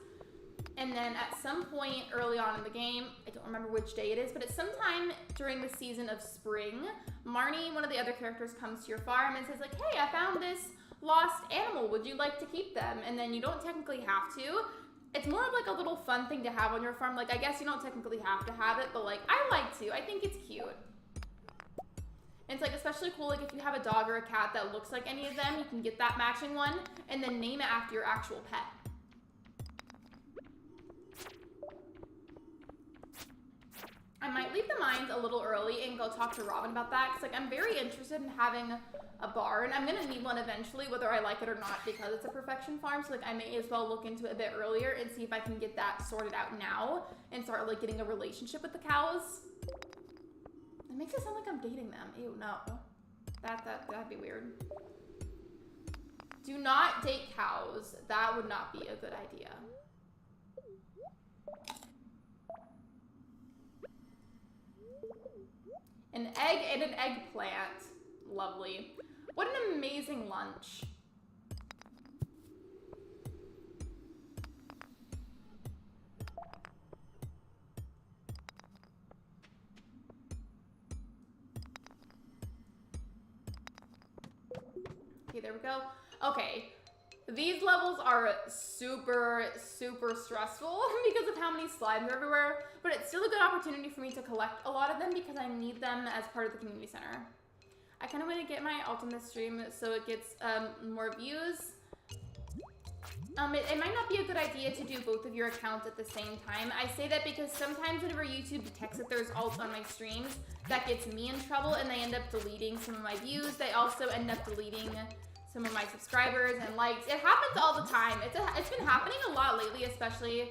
And then at some point early on in the game, I don't remember which day it is, but it's sometime during the season of spring, Marnie, one of the other characters, comes to your farm and says like, hey, I found this lost animal. Would you like to keep them? And then you don't technically have to. It's more of like a little fun thing to have on your farm. Like, I guess you don't technically have to have it, but like, I like to. I think it's cute. And it's like especially cool, like if you have a dog or a cat that looks like any of them, you can get that matching one and then name it after your actual pet. I might leave the mines a little early and go talk to Robin about that, because like I'm very interested in having a barn. I'm gonna need one eventually, whether I like it or not, because it's a perfection farm. So like I may as well look into it a bit earlier and see if I can get that sorted out now and start like getting a relationship with the cows. It makes it sound like I'm dating them. Ew, no. That'd be weird. Do not date cows. That would not be a good idea. An egg and an eggplant. Lovely. What an amazing lunch. Okay, there we go. Okay. These levels are super, super stressful because of how many slimes are everywhere, but it's still a good opportunity for me to collect a lot of them because I need them as part of the community center. I kind of want to get my alt on this stream so it gets more views. It might not be a good idea to do both of your accounts at the same time. I say that because sometimes whenever YouTube detects that there's alt on my streams, that gets me in trouble and they end up deleting some of my views. They also end up deleting some of my subscribers and likes. It happens all the time. It's been happening a lot lately, especially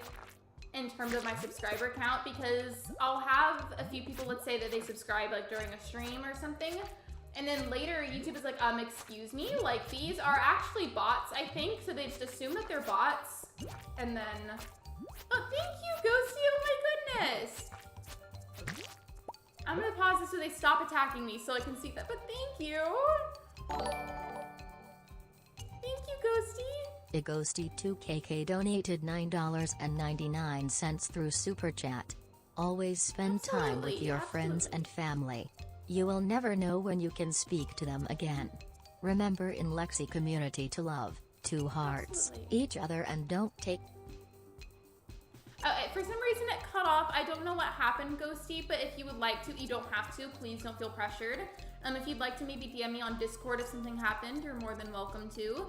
in terms of my subscriber count, because I'll have a few people, let's say that they subscribe like during a stream or something, and then later YouTube is like, excuse me, like these are actually bots, I think, so they just assume that they're bots, and then, oh, thank you, Ghosty, oh my goodness. I'm gonna pause this so they stop attacking me so I can see that, but thank you. Thank you, Ghosty. Ghosty2KK donated $9.99 through Super Chat. Always spend time with your friends and family. You will never know when you can speak to them again. Remember in Lexi community to love, two hearts, each other and don't take... For some reason it cut off. I don't know what happened, Ghosty, but if you would like to, you don't have to. Please don't feel pressured. If you'd like to maybe DM me on Discord if something happened, you're more than welcome to.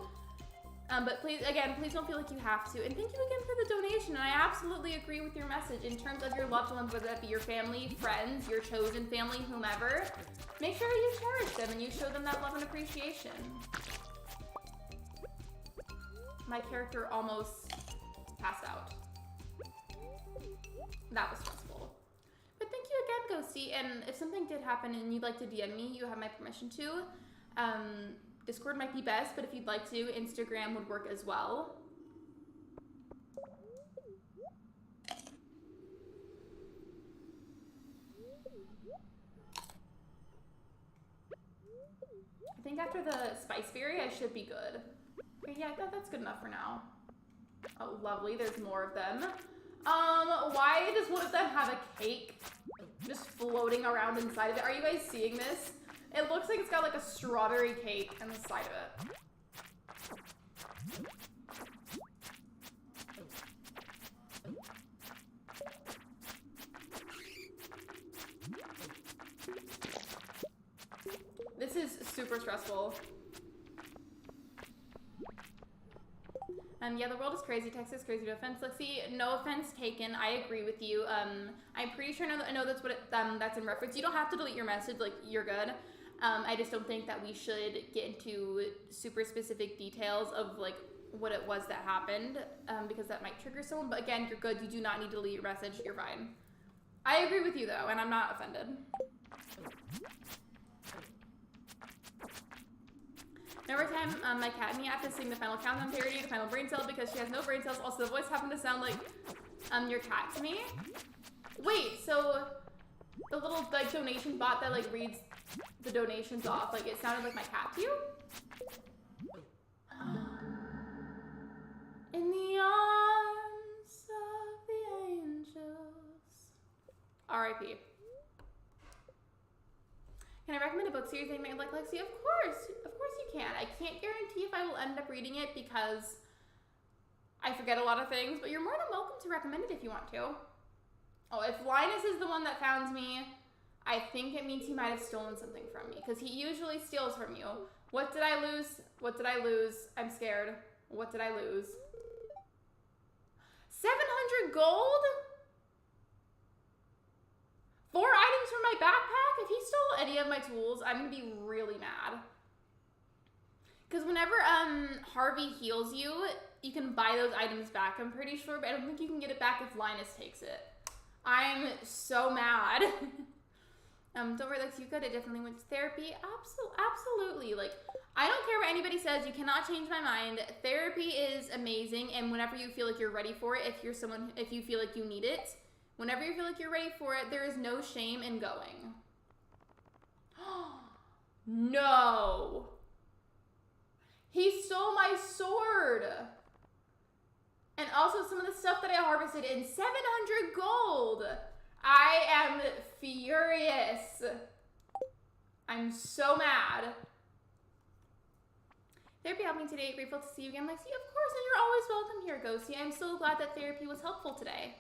But please, again, please don't feel like you have to. And thank you again for the donation. And I absolutely agree with your message in terms of your loved ones, whether that be your family, friends, your chosen family, whomever. Make sure you cherish them and you show them that love and appreciation. My character almost passed out. That was stressful. But thank you again, Ghosty. And if something did happen and you'd like to DM me, you have my permission to. Discord might be best, but if you'd like to, Instagram would work as well. I think after the spice berry, I should be good. Okay, yeah, that's good enough for now. Oh, lovely. There's more of them. Why does one of them have a cake just floating around inside of it? Are you guys seeing this? It looks like it's got like a strawberry cake on the side of it. This is super stressful. Yeah, the world is crazy. Text is crazy. No offense, Lexi. No offense taken. I agree with you. I'm pretty sure I know that's what that's in reference. You don't have to delete your message. Like, you're good. I just don't think that we should get into super specific details of like what it was that happened, because that might trigger someone. But again, you're good. You do not need to delete your message. You're fine. I agree with you though, and I'm not offended. Every time my cat and me have to sing the final countdown parody, the final brain cell, because she has no brain cells. Also, the voice happened to sound like your cat to me. Wait, so the little like donation bot that like reads the donations off, like it sounded like my cat to you? In the arms of the angels. R.I.P. Can I recommend a book series that you might like, Lexi? Of course you can. I can't guarantee if I will end up reading it because I forget a lot of things, but you're more than welcome to recommend it if you want to. Oh, if Linus is the one that found me, I think it means he might have stolen something from me because he usually steals from you. What did I lose? What did I lose? I'm scared. What did I lose? 700 gold? 4 items from my backpack? If he stole any of my tools, I'm gonna be really mad. Because whenever Harvey heals you, you can buy those items back, I'm pretty sure, but I don't think you can get it back if Linus takes it. I'm so mad. Don't worry, Lex, you could. I definitely went to therapy. Absolutely. Like, I don't care what anybody says. You cannot change my mind. Therapy is amazing, and whenever you feel like you're ready for it, if you feel like you need it, whenever you feel like you're ready for it, there is no shame in going. No. He stole my sword. And also some of the stuff that I harvested in 700 gold. I am furious. I'm so mad. Therapy helped me today. Grateful to see you again, Lexi. Of course, and you're always welcome here, Ghosty. I'm so glad that therapy was helpful today.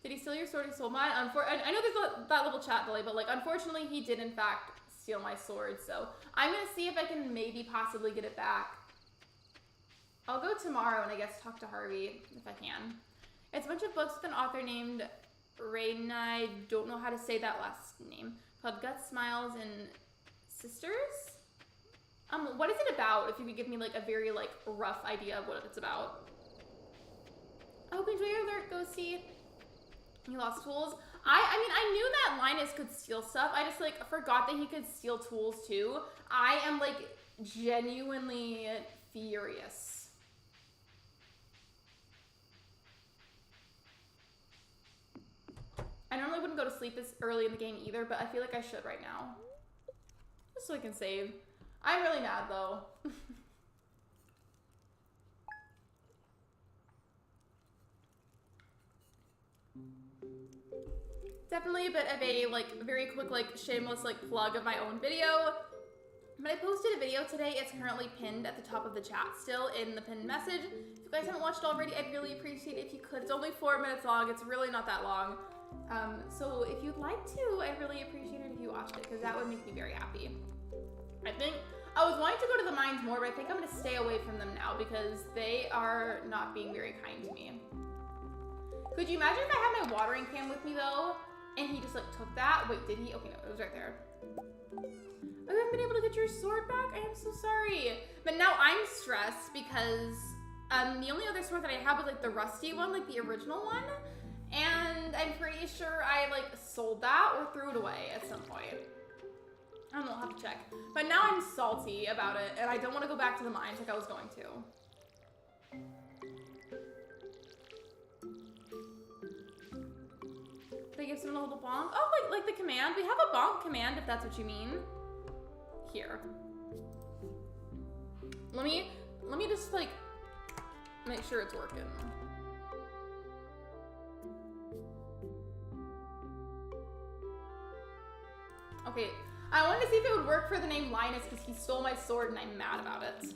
Did he steal your sword? He stole mine. I know there's that little chat delay, but like, unfortunately, he did in fact steal my sword. So I'm gonna see if I can maybe possibly get it back. I'll go tomorrow and I guess talk to Harvey if I can. It's a bunch of books with an author named Raina. I don't know how to say that last name. Called Guts, Smiles, and Sisters. What is it about? If you could give me like a very like rough idea of what it's about. I hope you enjoy your Lurk, Ghosty. You lost tools. I mean, I knew that Linus could steal stuff. I just like forgot that he could steal tools too. I am like genuinely furious. I normally wouldn't go to sleep this early in the game either, but I feel like I should right now. Just so I can save. I'm really mad though. Definitely a bit of a like very quick like shameless like plug of my own video. But I posted a video today. It's currently pinned at the top of the chat still in the pinned message. If you guys haven't watched it already, I'd really appreciate it if you could. It's only 4 minutes long. It's really not that long. So if you'd like to, I'd really appreciate it if you watched it because that would make me very happy. I think I was wanting to go to the mines more, but I think I'm gonna stay away from them now because they are not being very kind to me. Could you imagine if I had my watering can with me though, and he just like took that? Wait, did he? Okay, no, it was right there. I haven't been able to get your sword back. I am so sorry. But now I'm stressed because the only other sword that I have was like the rusty one, like the original one. And I'm pretty sure I like sold that or threw it away at some point. I don't know, I'll have to check. But now I'm salty about it and I don't want to go back to the mines like I was going to. They give someone a little bonk? Oh, like the command? We have a bonk command if that's what you mean. Here. Let me just like make sure it's working. Okay, I wanted to see if it would work for the name Linus because he stole my sword and I'm mad about it.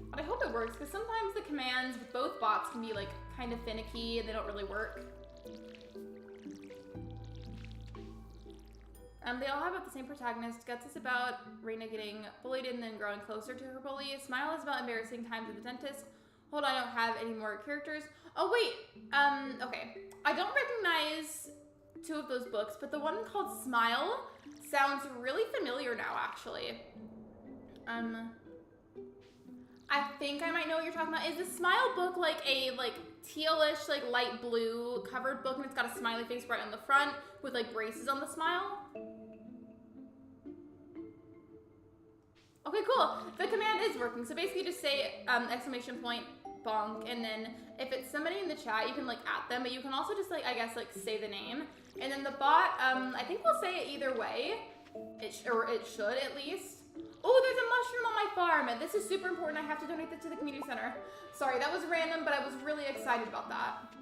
But I hope it works because sometimes the commands with both bots can be like kind of finicky and they don't really work. They all have about the same protagonist. Guts is about Reina getting bullied and then growing closer to her bully. Smile is about embarrassing times at the dentist. Hold on, I don't have any more characters. Oh wait, okay. I don't recognize two of those books, but the one called Smile sounds really familiar now, actually. I think I might know what you're talking about. Is the Smile book like a tealish, like light blue covered book and it's got a smiley face right on the front with like braces on the smile? Okay, cool. The command is working. So basically just say exclamation point bonk, and then if it's somebody in the chat, you can like at them, but you can also just like, I guess, like say the name. And then the bot, I think we'll say it either way. It should at least. Oh, there's a mushroom on my farm, and this is super important. I have to donate that to the community center. Sorry, that was random, but I was really excited about that.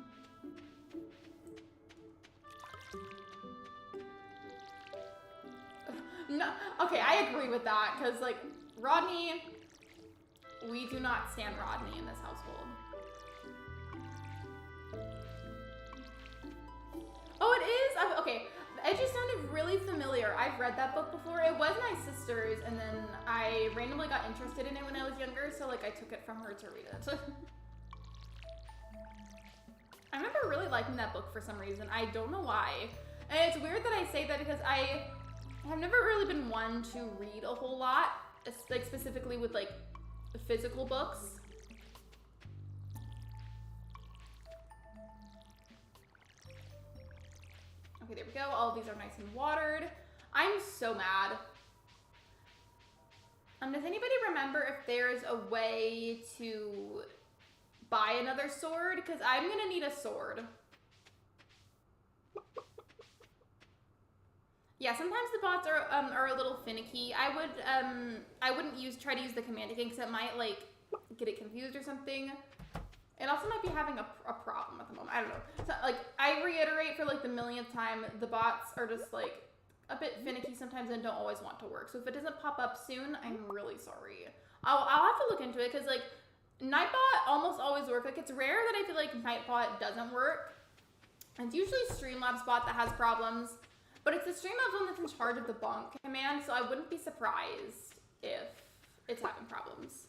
No, okay, I agree with that, because, like, Rodney, we do not stand Rodney in this household. Oh, it is? Okay, it just sounded really familiar. I've read that book before. It was my sister's, and then I randomly got interested in it when I was younger, so, like, I took it from her to read it. I remember really liking that book for some reason. I don't know why. And it's weird that I say that because I have never really been one to read a whole lot, like specifically with like physical books. Okay, there we go. All of these are nice and watered. I'm so mad. Does anybody remember if there's a way to buy another sword? Because I'm gonna need a sword. Yeah, sometimes the bots are a little finicky. I wouldn't try to use the command again because it might like get it confused or something. It also might be having a problem at the moment. I don't know. So, like, I reiterate for like the millionth time, the bots are just like a bit finicky sometimes and don't always want to work. So if it doesn't pop up soon, I'm really sorry. I'll have to look into it because like Nightbot almost always works. Like it's rare that I feel like Nightbot doesn't work. It's usually Streamlabs bot that has problems. But it's the Streamlabs one that's in charge of the bonk command, so I wouldn't be surprised if it's having problems.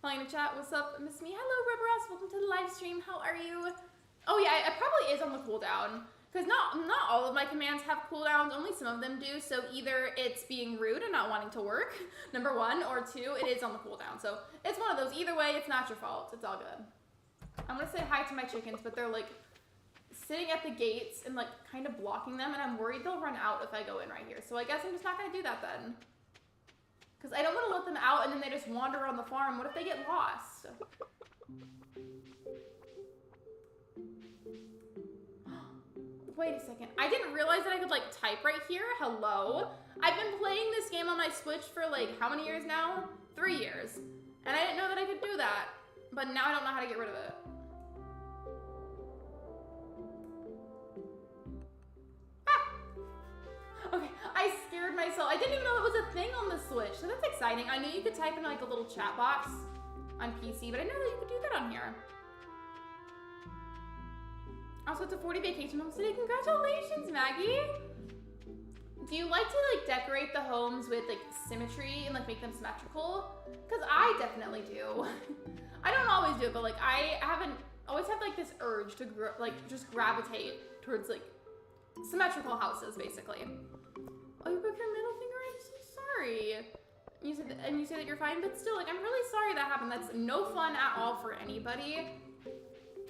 Calling in the chat, what's up, Miss Me? Hello, Rubberos, welcome to the live stream. How are you? Oh yeah, it probably is on the cooldown. Because not all of my commands have cooldowns, only some of them do. So either it's being rude and not wanting to work, number one, or two, it is on the cooldown. So it's one of those. Either way, it's not your fault. It's all good. I'm gonna say hi to my chickens, but they're like sitting at the gates and like kind of blocking them, and I'm worried they'll run out if I go in right here. So I guess I'm just not gonna do that then. Because I don't want to let them out and then they just wander around the farm. What if they get lost? Wait a second. I didn't realize that I could like type right here. Hello? I've been playing this game on my Switch for like how many years now? 3 years. And I didn't know that I could do that. But now I don't know how to get rid of it. Okay, I scared myself. I didn't even know it was a thing on the Switch, so that's exciting. I knew you could type in like a little chat box on PC, but I didn't know that you could do that on here. Also, it's a 40 vacation home today. Congratulations, Maggie. Do you like to like decorate the homes with like symmetry and like make them symmetrical? Because I definitely do. I don't always do it, but like I always have like this urge to just gravitate towards like symmetrical houses, basically. Oh, you broke your middle finger? I'm so sorry. You say that you're fine, but still, like, I'm really sorry that happened. That's no fun at all for anybody.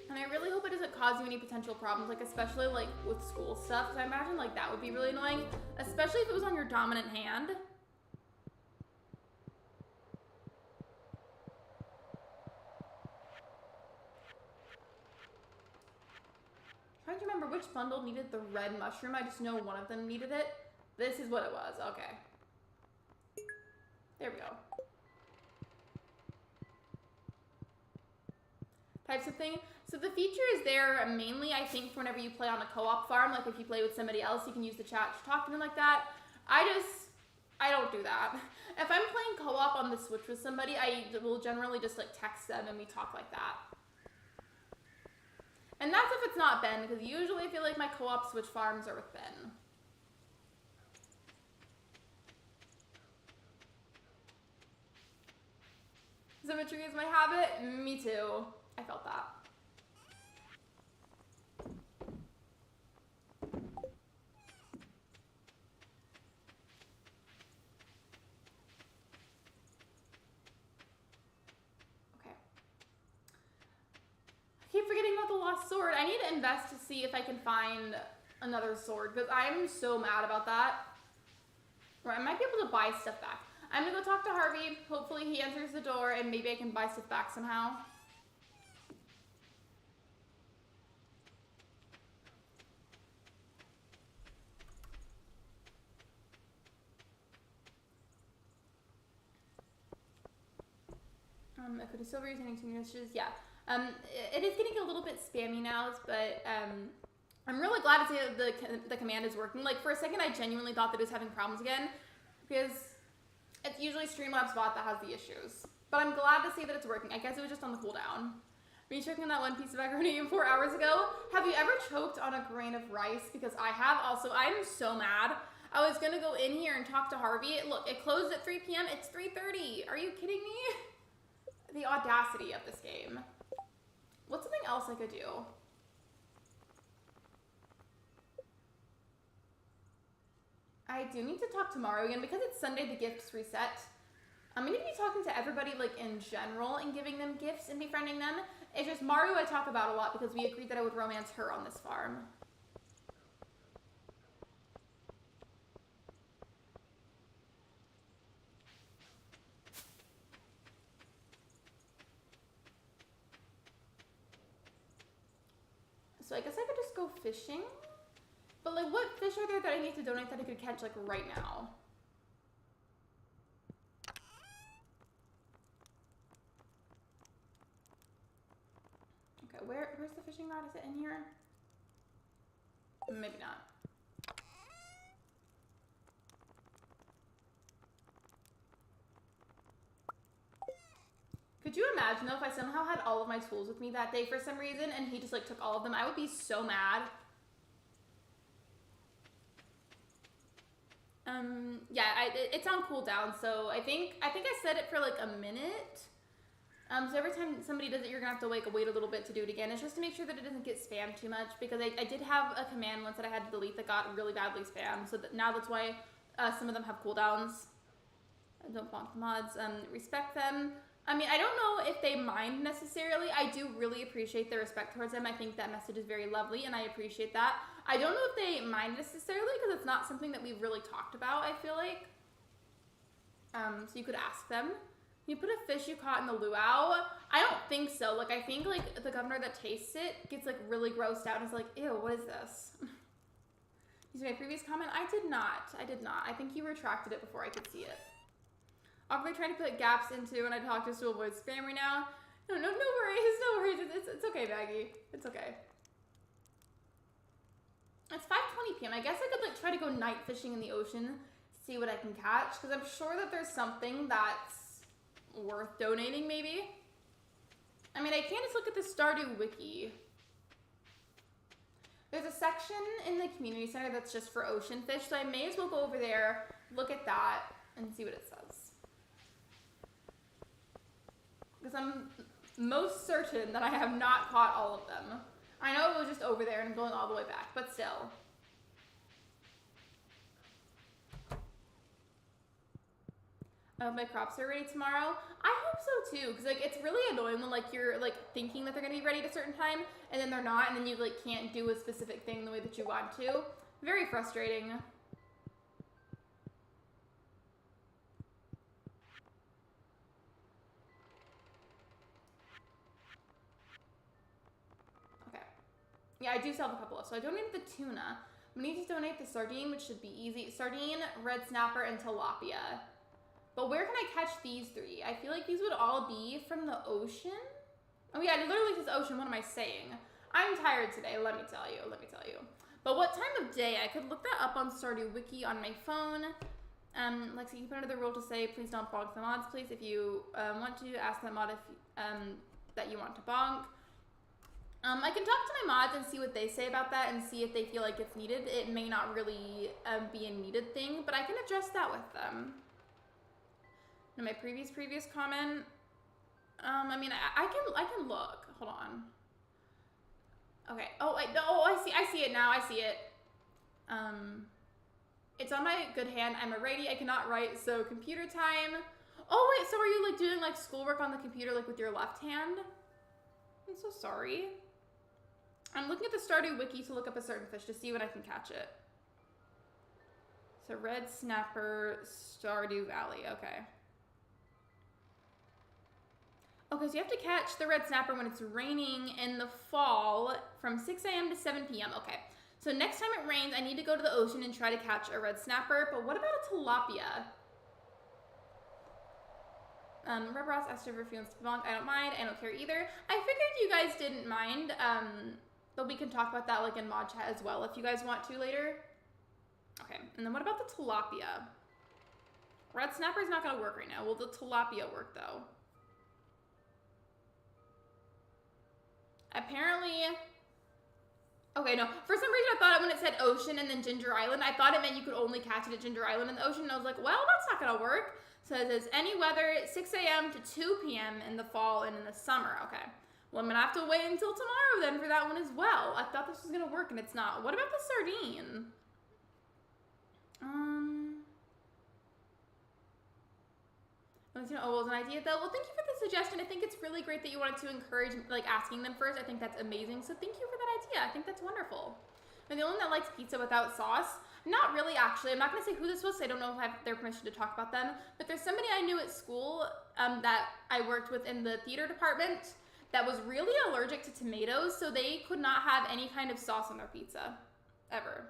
And I really hope it doesn't cause you any potential problems, like, especially, like, with school stuff. Because I imagine, like, that would be really annoying, especially if it was on your dominant hand. I'm trying to remember which bundle needed the red mushroom. I just know one of them needed it. This is what it was. Okay. There we go. Types of thing. So the feature is there mainly, I think, for whenever you play on a co-op farm. Like if you play with somebody else, you can use the chat to talk to them like that. I don't do that. If I'm playing co-op on the Switch with somebody, I will generally just like text them and we talk like that. And that's if it's not Ben, because usually I feel like my co-op switch farms are with Ben. Symmetry is my habit. Me too. I felt that. Okay. I keep forgetting about the lost sword. I need to invest to see if I can find another sword, because I'm so mad about that. Or I might be able to buy stuff back. I'm gonna go talk to Harvey. Hopefully he answers the door and maybe I can buy stuff back somehow. I could have still using two messages. Yeah. It is getting a little bit spammy now, but I'm really glad to see that the command is working. Like for a second I genuinely thought that it was having problems again, because it's usually Streamlabs bot that has the issues. But I'm glad to see that it's working. I guess it was just on the cooldown. Me choking on that one piece of macaroni 4 hours ago. Have you ever choked on a grain of rice? Because I have. Also, I'm so mad. I was gonna go in here and talk to Harvey. Look, it closed at 3 p.m. It's 3:30. Are you kidding me? The audacity of this game. What's something else I could do? I do need to talk to Mario again because it's Sunday, the gifts reset. I'm gonna be talking to everybody like in general and giving them gifts and befriending them. It's just Mario I talk about a lot because we agreed that I would romance her on this farm. So I guess I could just go fishing. But like what fish are there that I need to donate that I could catch like right now? Okay, where's the fishing rod? Is it in here? Maybe not. Could you imagine though if I somehow had all of my tools with me that day for some reason and he just like took all of them? I would be so mad. Yeah, it's on cooldown, so I think I set it for like a minute. So every time somebody does it, you're gonna have to wait a little bit to do it again. It's just to make sure that it doesn't get spammed too much, because I did have a command once that I had to delete that got really badly spammed. So now that's why some of them have cooldowns. Don't bonk the mods. Respect them. I mean, I don't know if they mind necessarily. I do really appreciate their respect towards them. I think that message is very lovely, and I appreciate that. I don't know if they mind necessarily, because it's not something that we've really talked about, I feel like. So you could ask them. You put a fish you caught in the luau? I don't think so. Like, I think, like, the governor that tastes it gets, like, really grossed out and is like, ew, what is this? You see my previous comment? I did not. I think you retracted it before I could see it. Awkwardly trying to put gaps into when I talk just to avoid spam right now. No worries. It's okay, Baggy. It's okay. It's 5:20 p.m. I guess I could like try to go night fishing in the ocean, see what I can catch, because I'm sure that there's something that's worth donating, maybe. I mean, I can't just look at the Stardew wiki. There's a section in the community center that's just for ocean fish, so I may as well go over there, look at that, and see what it says. Because I'm most certain that I have not caught all of them. I know it was just over there and going all the way back, but still. I hope my crops are ready tomorrow. I hope so too, because like it's really annoying when like you're like thinking that they're gonna be ready at a certain time and then they're not, and then you like can't do a specific thing the way that you want to. Very frustrating. Yeah, I do still have a couple of. So I donated the tuna. We need to donate the sardine, which should be easy. Sardine, red snapper, and tilapia. But where can I catch these three? I feel like these would all be from the ocean. Oh yeah, it literally says ocean. What am I saying? I'm tired today, let me tell you. But what time of day? I could look that up on Stardew Wiki on my phone. Lexi, you put another rule to say, please don't bonk the mods, please. If you want to, ask that mod if that you want to bonk. I can talk to my mods and see what they say about that and see if they feel like it's needed. It may not really be a needed thing, but I can address that with them. In my previous comment, I mean, I can look. Hold on. Okay. Oh, wait, no, I see it now. I see it. It's on my good hand. I'm a righty. I cannot write, so computer time. Oh, wait, so are you, like, doing, like, schoolwork on the computer, like, with your left hand? I'm so sorry. I'm looking at the Stardew wiki to look up a certain fish to see when I can catch it. So, red snapper, Stardew Valley. Okay. Okay, so you have to catch the red snapper when it's raining in the fall from 6 a.m. to 7 p.m. Okay, so next time it rains, I need to go to the ocean and try to catch a red snapper, but what about a tilapia? Red Ross asked if everyone feels bonk. I don't mind. I don't care either. I figured you guys didn't mind, but we can talk about that like in mod chat as well if you guys want to later. Okay, and then what about the tilapia? Red snapper's not gonna work right now. Will the tilapia work though? Apparently, okay, no. For some reason, I thought when it said ocean and then Ginger Island, I thought it meant you could only catch it at Ginger Island in the ocean. And I was like, well, that's not gonna work. So it says any weather, 6 a.m. to 2 p.m. in the fall and in the summer. Okay. Well, I'm gonna have to wait until tomorrow then for that one as well. I thought this was gonna work and it's not. What about the sardine? Oh, well, it was an idea though. Well, thank you for the suggestion. I think it's really great that you wanted to encourage, like, asking them first. I think that's amazing. So thank you for that idea. I think that's wonderful. I'm the only one that likes pizza without sauce. Not really, actually. I'm not going to say who this was. So I don't know if I have their permission to talk about them. But there's somebody I knew at school that I worked with in the theater department that was really allergic to tomatoes. So they could not have any kind of sauce on their pizza. Ever.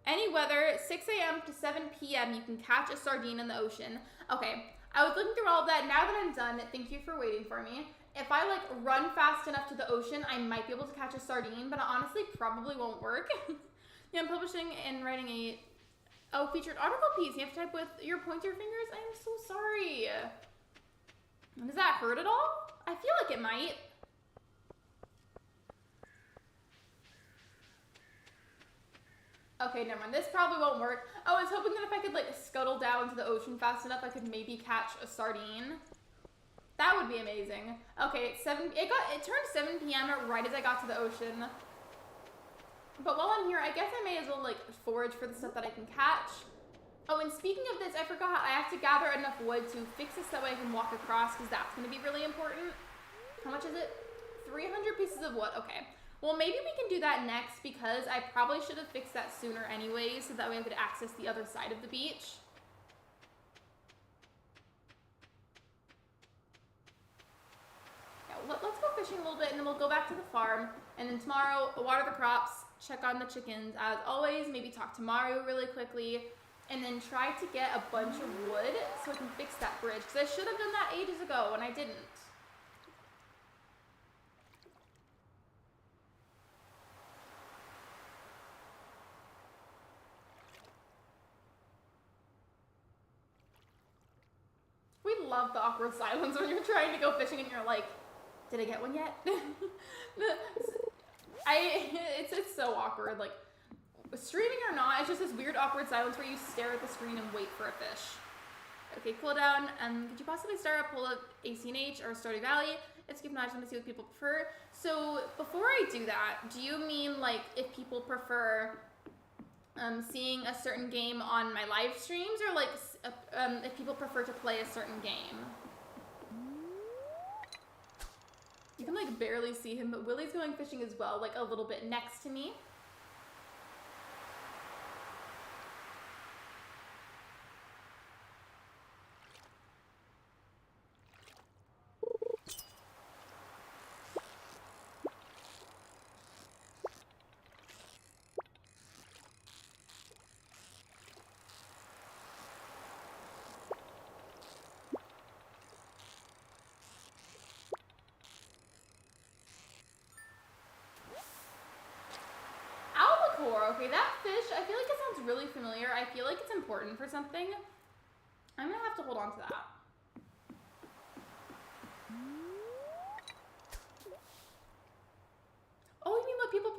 Any weather, 6 a.m. to 7 p.m., you can catch a sardine in the ocean. Okay, I was looking through all of that. Now that I'm done, thank you for waiting for me. If I, like, run fast enough to the ocean, I might be able to catch a sardine, but it honestly probably won't work. Yeah, I'm publishing and writing a, featured article piece. You have to type with your pointer fingers. I am so sorry. Does that hurt at all? I feel like it might. Okay, never mind. This probably won't work. Oh, I was hoping that if I could, like, scuttle down into the ocean fast enough, I could maybe catch a sardine. That would be amazing. Okay, it turned 7 p.m. right as I got to the ocean. But while I'm here, I guess I may as well, like, forage for the stuff that I can catch. Oh, and speaking of this, I forgot I have to gather enough wood to fix this that way I can walk across, because that's going to be really important. How much is it? 300 pieces of wood. Okay. Well, maybe we can do that next because I probably should have fixed that sooner anyway, so that way I could access the other side of the beach. Yeah, let's go fishing a little bit and then we'll go back to the farm. And then tomorrow, water the crops, check on the chickens as always, maybe talk to Mario really quickly, and then try to get a bunch of wood so I can fix that bridge. Because I should have done that ages ago and I didn't. We love the awkward silence when you're trying to go fishing and you're like, did I get one yet? It's so awkward. Like, streaming or not, it's just this weird awkward silence where you stare at the screen and wait for a fish. Okay, cool down. Could you possibly start a poll of ACNH or Stardew Valley? It's keep nudging to see what people prefer. So before I do that, do you mean like if people prefer seeing a certain game on my live streams, or like if people prefer to play a certain game? You can like barely see him, but Willie's going fishing as well, like a little bit next to me. Okay, that fish, I feel like it sounds really familiar. I feel like it's important for something. I'm gonna have to hold on to that.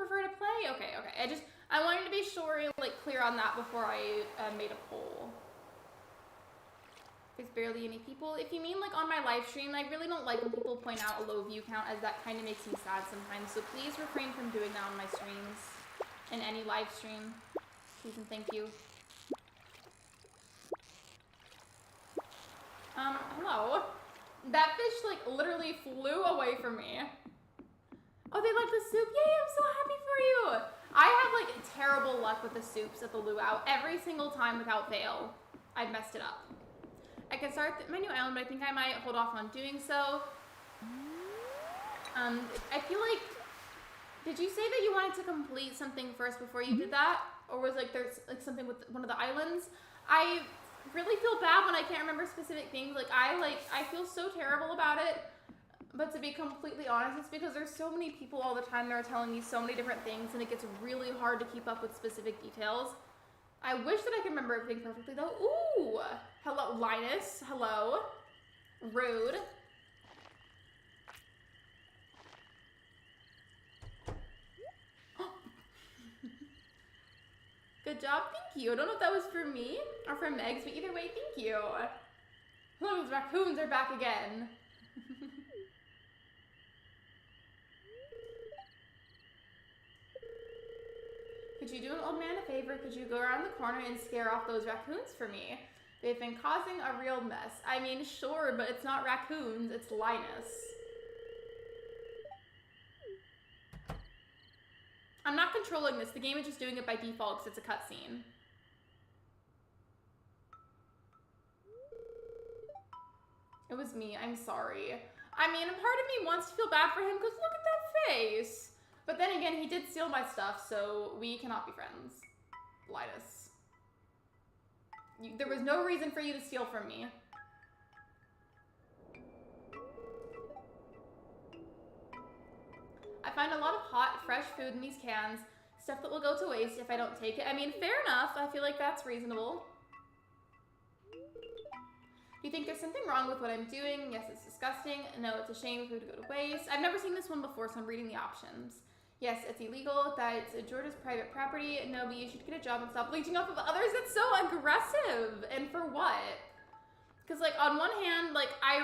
prefer to play? Okay. I wanted to be sure, like, clear on that before I made a poll. There's barely any people. If you mean, like, on my live stream, I really don't like when people point out a low view count, as that kind of makes me sad sometimes. So please refrain from doing that on my streams. In any live stream. Please and thank you. Hello. That fish, like, literally flew away from me. Oh, they like the soup? Yay, I'm so happy for you. I have, like, terrible luck with the soups at the luau. Every single time without fail, I've messed it up. I can start my new island, but I think I might hold off on doing so. I feel like, did you say that you wanted to complete something first before you did that? Or was, like, there's, like, something with one of the islands? I really feel bad when I can't remember specific things. I feel so terrible about it. But to be completely honest, it's because there's so many people all the time that are telling me so many different things, and it gets really hard to keep up with specific details. I wish that I could remember everything perfectly, though. Ooh! Hello, Linus. Hello. Rude. Good job. Thank you. I don't know if that was for me or for Megs, but either way, thank you. Those raccoons are back again. Could you do an old man a favor? Could you go around the corner and scare off those raccoons for me? They've been causing a real mess. I mean, sure, but it's not raccoons, it's Linus. I'm not controlling this. The game is just doing it by default because it's a cutscene. It was me. I'm sorry. I mean, a part of me wants to feel bad for him because look at that face. But then again, he did steal my stuff, so we cannot be friends. Linus. There was no reason for you to steal from me. I find a lot of hot, fresh food in these cans. Stuff that will go to waste if I don't take it. I mean, fair enough. I feel like that's reasonable. Do you think there's something wrong with what I'm doing? Yes, it's disgusting. No, it's a shame for food to go to waste. I've never seen this one before, so I'm reading the options. Yes, it's illegal. That's Georgia's private property. No, but you should get a job and stop leeching off of others. That's so aggressive. And for what? Because, like, on one hand, like, I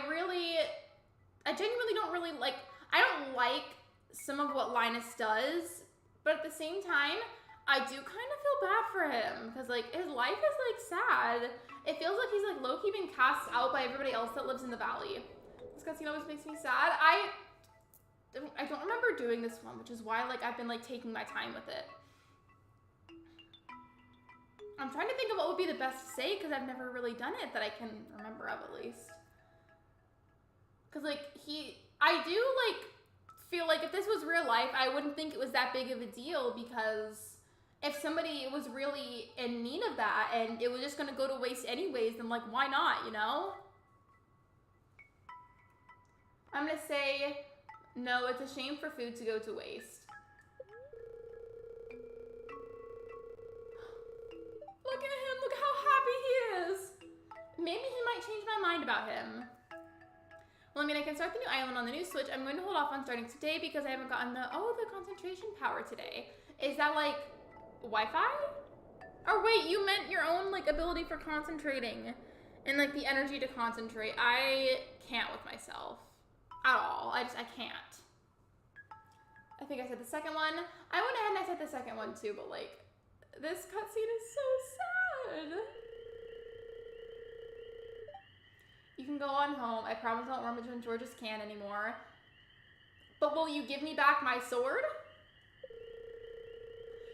genuinely don't really, like, I don't like some of what Linus does, but at the same time, I do kind of feel bad for him. Because, like, his life is, like, sad. It feels like he's, like, low-key being cast out by everybody else that lives in the valley. This cutscene always makes me sad. I don't remember doing this one, which is why, like, I've been, like, taking my time with it. I'm trying to think of what would be the best to say, because I've never really done it that I can remember of, at least. Because, like, I do, like, feel like if this was real life, I wouldn't think it was that big of a deal, because if somebody was really in need of that, and it was just going to go to waste anyways, then, like, why not, you know? I'm going to say... no, it's a shame for food to go to waste. Look at him. Look how happy he is. Maybe he might change my mind about him. Well, I mean, I can start the new island on the new Switch. I'm going to hold off on starting today because I haven't gotten the concentration power today. Is that, like, Wi-Fi? Or wait, you meant your own, like, ability for concentrating and, like, the energy to concentrate. I can't with myself. At all. I can't. I think I said the second one. I went ahead and I said the second one too, but like, this cutscene is so sad. You can go on home. I promise I won't rummage in George's can anymore. But will you give me back my sword?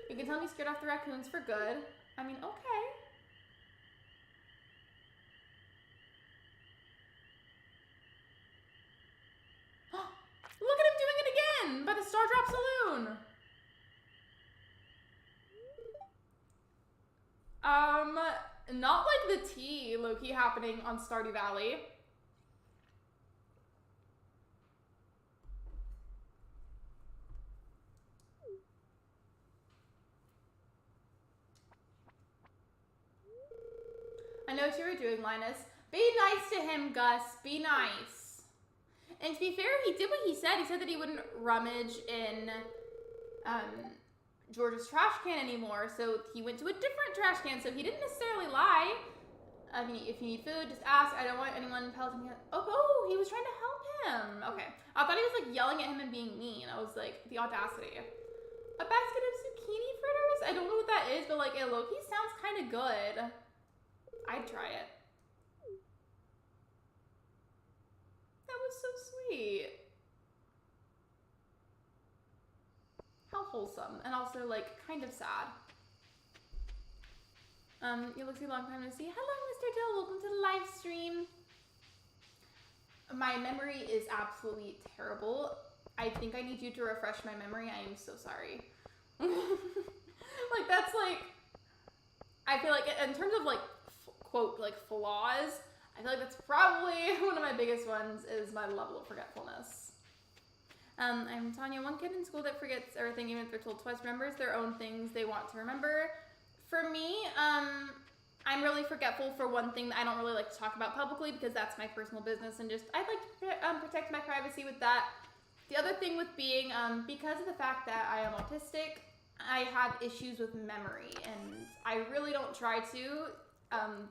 You can tell me scared off the raccoons for good. I mean, okay. Look at him doing it again by the Star Drop Saloon. Not like the tea low-key happening on Stardew Valley. I know what you were doing, Linus. Be nice to him, Gus. Be nice. And to be fair, he did what he said. He said that he wouldn't rummage in George's trash can anymore, so he went to a different trash can, so he didn't necessarily lie. I mean, if you need food, just ask. I don't want anyone pelting him. Oh, he was trying to help him. Okay. I thought he was like yelling at him and being mean. I was like, the audacity. A basket of zucchini fritters? I don't know what that is, but like, it low-key sounds kind of good. I'd try it. That was so sweet. How wholesome. And also like, kind of sad. It looks like a long time to see. Hello, Mr. Dill. Welcome to the live stream. My memory is absolutely terrible. I think I need you to refresh my memory. I am so sorry. Like, that's like, I feel like in terms of like, quote, like flaws, I feel like that's probably one of my biggest ones is my level of forgetfulness. I'm Tanya, one kid in school that forgets everything even if they're told twice, remembers their own things they want to remember. For me, I'm really forgetful for one thing that I don't really like to talk about publicly because that's my personal business and just, I'd like to protect my privacy with that. The other thing with being, because of the fact that I am autistic, I have issues with memory and I really don't try to,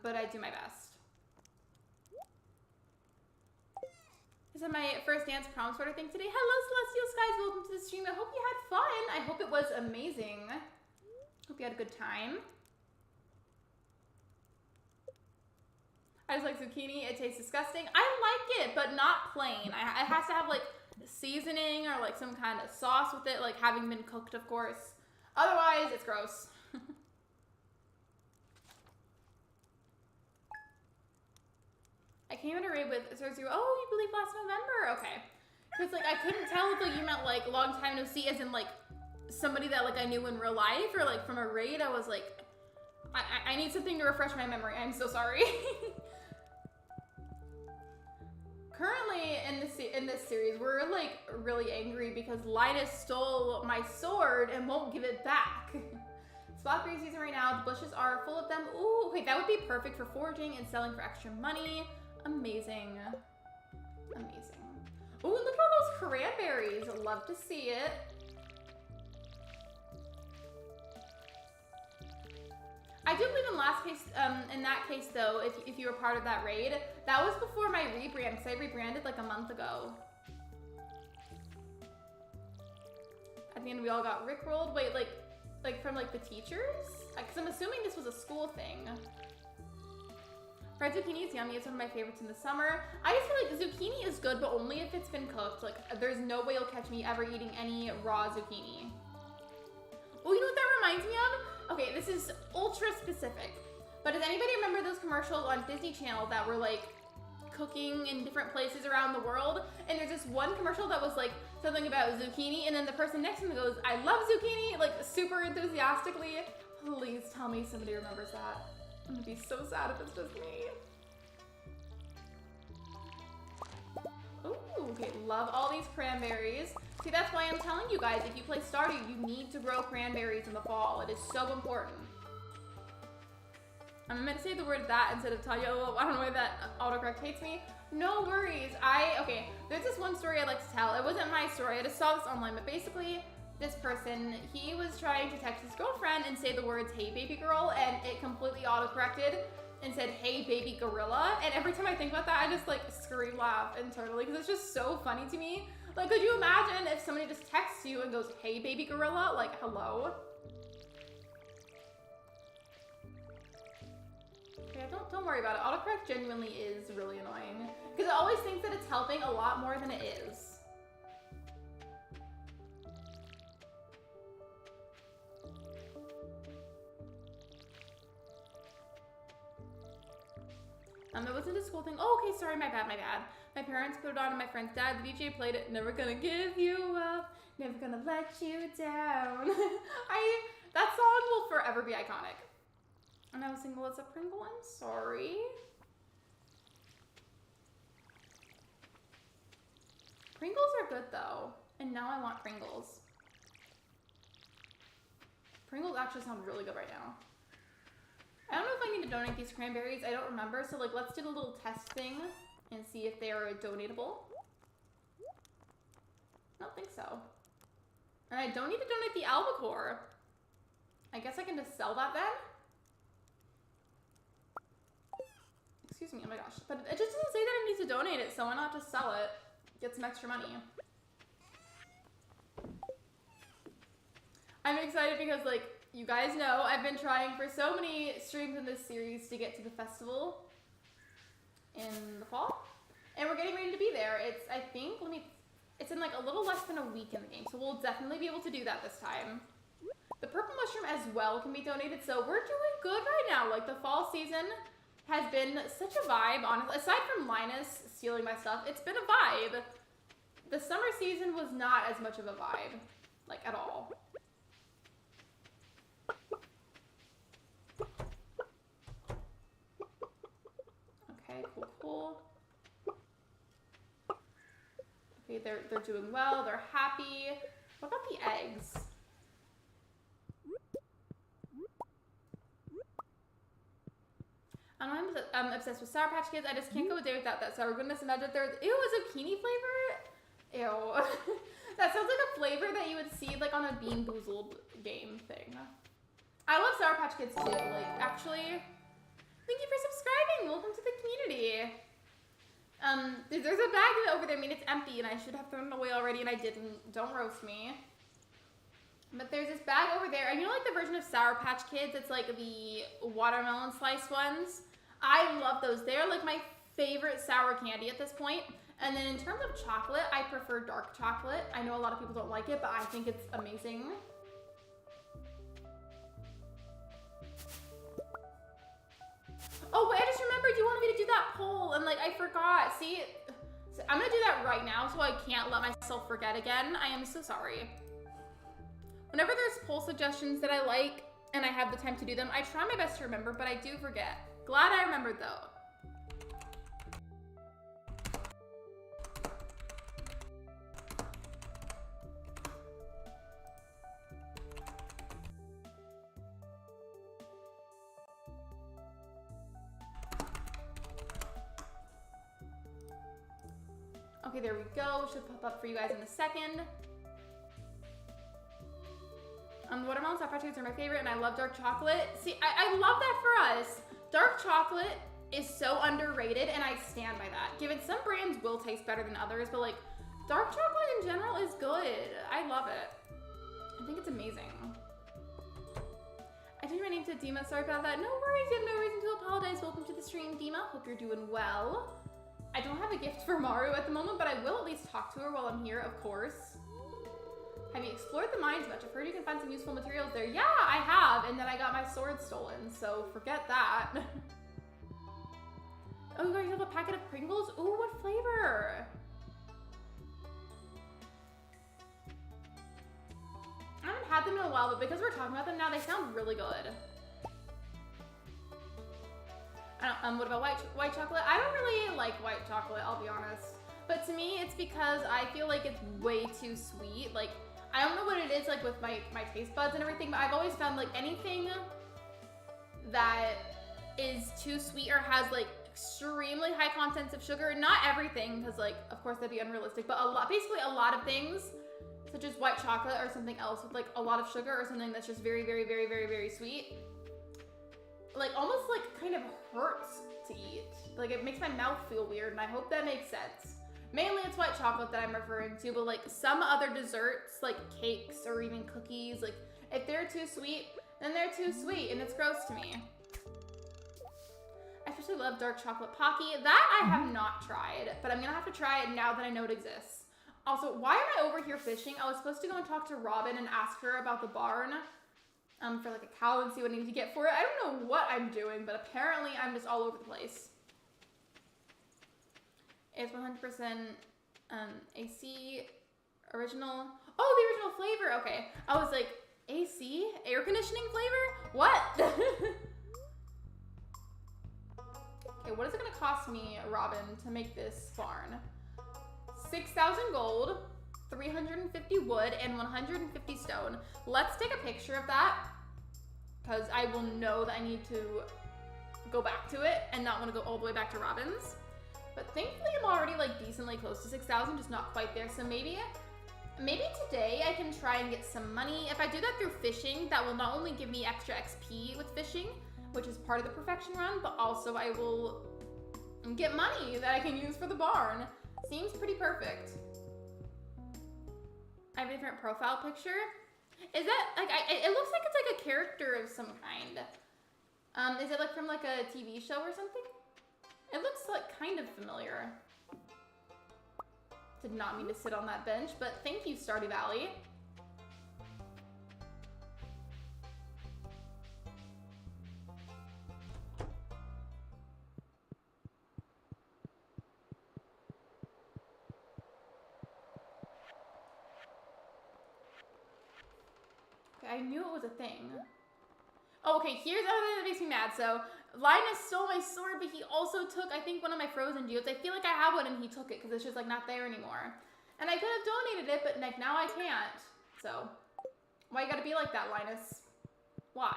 but I do my best. This is my first dance prom sort of thing today. Hello, Celestial Skies, welcome to the stream. I hope you had fun. I hope it was amazing. Hope you had a good time. I just like zucchini. It tastes disgusting. I like it, but not plain. It has to have like seasoning or like some kind of sauce with it, like having been cooked, of course. Otherwise, it's gross. I came in a raid with Cersei. Oh, you believe last November? Okay. Because like I couldn't tell if like you meant like long time no see, as in like somebody that like I knew in real life, or like from a raid. I was like, I need something to refresh my memory. I'm so sorry. Currently in this series, we're like really angry because Linus stole my sword and won't give it back. It's blackberry season right now. The bushes are full of them. Ooh, wait, that would be perfect for foraging and selling for extra money. Amazing. Amazing. Ooh, look at all those cranberries. Love to see it. I do believe in that case though, if you were part of that raid, that was before my rebrand, because I rebranded like a month ago. At the end we all got rickrolled. Wait, like from like the teachers? Because I'm assuming this was a school thing. Fried zucchini is yummy. It's one of my favorites in the summer. I just feel like zucchini is good, but only if it's been cooked. Like there's no way you'll catch me ever eating any raw zucchini. Oh, you know what that reminds me of? Okay, this is ultra specific, but does anybody remember those commercials on Disney Channel that were like cooking in different places around the world? And there's this one commercial that was like something about zucchini, and then the person next to me goes, I love zucchini, like super enthusiastically. Please tell me somebody remembers that. I'm gonna be so sad if it's just me. Ooh, okay, love all these cranberries. See, that's why I'm telling you guys, if you play Stardew, you need to grow cranberries in the fall. It is so important. I'm meant to say the word that instead of Tanya. Oh, I don't know why that autocorrect hates me. No worries. Okay, there's this one story I'd like to tell. It wasn't my story. I just saw this online, but basically, this person, he was trying to text his girlfriend and say the words, hey, baby girl, and it completely autocorrected and said, hey, baby gorilla. And every time I think about that, I just like scream laugh internally because it's just so funny to me. Like, could you imagine if somebody just texts you and goes, hey, baby gorilla? Like, hello? Yeah, don't worry about it. Autocorrect genuinely is really annoying because it always thinks that it's helping a lot more than it is. It wasn't a school thing. Oh, okay, sorry, my bad. My parents put it on and my friend's dad, the DJ, played it. Never gonna give you up, never gonna let you down. That song will forever be iconic. And I was single as a Pringle, I'm sorry. Pringles are good though. And now I want Pringles. Pringles actually sound really good right now. I don't know if I need to donate these cranberries. I don't remember. So like, let's do the little test thing and see if they are donatable. I don't think so. And I don't need to donate the albacore. guess I can just sell that then? Excuse me, oh my gosh. But it just doesn't say that I need to donate it, so why not just sell it? Get some extra money. I'm excited because, like, you guys know I've been trying for so many streams in this series to get to the festival in the fall. And we're getting ready to be there. It's, I think, it's in like a little less than a week in the game, so we'll definitely be able to do that this time. The purple mushroom as well can be donated, so we're doing good right now. Like, the fall season has been such a vibe, honestly. Aside from Linus stealing my stuff, it's been a vibe. The summer season was not as much of a vibe, like, at all. Okay, cool. Okay, they're doing well, they're happy. What about the eggs? I'm obsessed with Sour Patch Kids. I just can't go a day without that sour goodness. Imagine there's, ew, a zucchini flavor? Ew. That sounds like a flavor that you would see like on a Bean Boozled game thing. I love Sour Patch Kids too. Like, actually, thank you for subscribing. Welcome to the community. There's a bag over there. I mean, it's empty and I should have thrown it away already and I didn't. Don't roast me. But there's this bag over there. And you know, like the version of Sour Patch Kids, it's like the watermelon slice ones. I love those. They're like my favorite sour candy at this point. And then in terms of chocolate, I prefer dark chocolate. I know a lot of people don't like it, but I think it's amazing. Oh, wait, I just remembered you wanted me to do that poll, and like, I forgot. See, so I'm gonna do that right now so I can't let myself forget again. I am so sorry. Whenever there's poll suggestions that I like, and I have the time to do them, I try my best to remember, but I do forget. Glad I remembered though. Okay, there we go. Should pop up for you guys in a second. The watermelon Sour Patch Kids are my favorite, and I love dark chocolate. See, I love that for us. Dark chocolate is so underrated, and I stand by that. Given some brands will taste better than others, but like, dark chocolate in general is good. I love it. I think it's amazing. I changed my name to Dima. Sorry about that. No worries. You have no reason to apologize. Welcome to the stream, Dima. Hope you're doing well. I don't have a gift for Maru at the moment, but I will at least talk to her while I'm here, of course. Have you explored the mines much? I've heard you can find some useful materials there. Yeah, I have, and then I got my sword stolen, so forget that. Oh, you guys have a packet of Pringles? Ooh, what flavor? I haven't had them in a while, but because we're talking about them now, they sound really good. What about white chocolate? I don't really like white chocolate, I'll be honest. But to me, it's because I feel like it's way too sweet. Like, I don't know what it is like with my taste buds and everything, but I've always found like anything that is too sweet or has like extremely high contents of sugar, not everything, because like, of course that'd be unrealistic, but basically a lot of things, such as white chocolate or something else with like a lot of sugar or something that's just very, very, very, very, very sweet, like almost like kind of hurts to eat. Like it makes my mouth feel weird, and I hope that makes sense. Mainly it's white chocolate that I'm referring to, but like some other desserts, like cakes or even cookies, like if they're too sweet, then they're too sweet and it's gross to me. I especially love dark chocolate Pocky. That I have not tried, but I'm gonna have to try it now that I know it exists. Also, why am I over here fishing? I was supposed to go and talk to Robin and ask her about the barn for like a cow and see what I need to get for it. I don't know what I'm doing, but apparently I'm just all over the place. It's 100% AC original. Oh, the original flavor. Okay. I was like, AC? Air conditioning flavor? What? Okay, what is it gonna cost me, Robin, to make this barn? 6,000 gold, 350 wood, and 150 stone. Let's take a picture of that, because I will know that I need to go back to it and not want to go all the way back to Robin's. But thankfully I'm already like decently close to 6,000, just not quite there. So maybe Maybe today I can try and get some money. If I do that through fishing, that will not only give me extra XP with fishing, which is part of the perfection run, but also I will get money that I can use for the barn. Seems pretty perfect. I have a different profile picture. Is that, like, it looks like it's like a character of some kind. Is it like from like a TV show or something? It looks like kind of familiar. Did not mean to sit on that bench, but thank you, Stardew Valley. Okay, I knew it was a thing. Oh, okay, here's the other thing that makes me mad. So, Linus stole my sword, but he also took, I think, one of my frozen geodes. I feel like I have one and he took it because it's just, like, not there anymore. And I could have donated it, but, like, now I can't. So, why you gotta be like that, Linus? Why?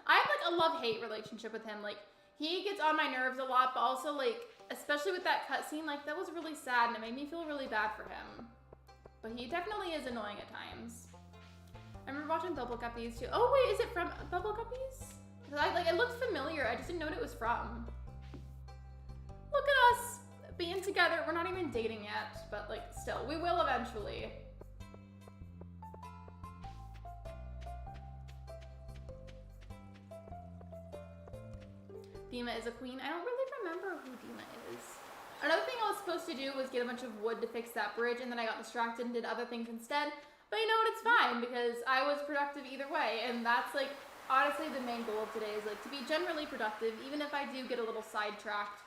I have, like, a love-hate relationship with him. Like, he gets on my nerves a lot, but also, like, especially with that cutscene, like, that was really sad and it made me feel really bad for him. But he definitely is annoying at times. I remember watching Bubble Guppies too. Oh wait, is it from Bubble Guppies? Like, it looked familiar. I just didn't know what it was from. Look at us being together. We're not even dating yet, but like still, we will eventually. Dima is a queen. I don't really remember who Dima is. Another thing I was supposed to do was get a bunch of wood to fix that bridge, and then I got distracted and did other things instead. But you know what, it's fine, because I was productive either way, and that's, like, honestly the main goal of today is, like, to be generally productive, even if I do get a little sidetracked.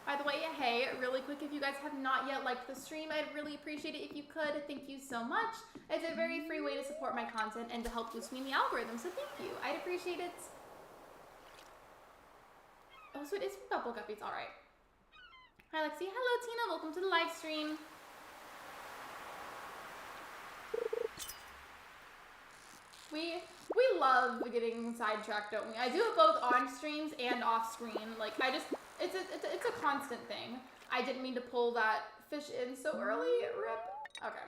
By the way, hey, really quick, if you guys have not yet liked the stream, I'd really appreciate it if you could. Thank you so much. It's a very free way to support my content and to help boost me in the algorithm, so thank you. I'd appreciate it. Oh, so it is from Bubble Guppies, alright. Hi Lexi, hello Tina, welcome to the live stream. We love getting sidetracked, don't we? I do it both on streams and off screen. Like it's a constant thing. I didn't mean to pull that fish in so early, rip. Okay.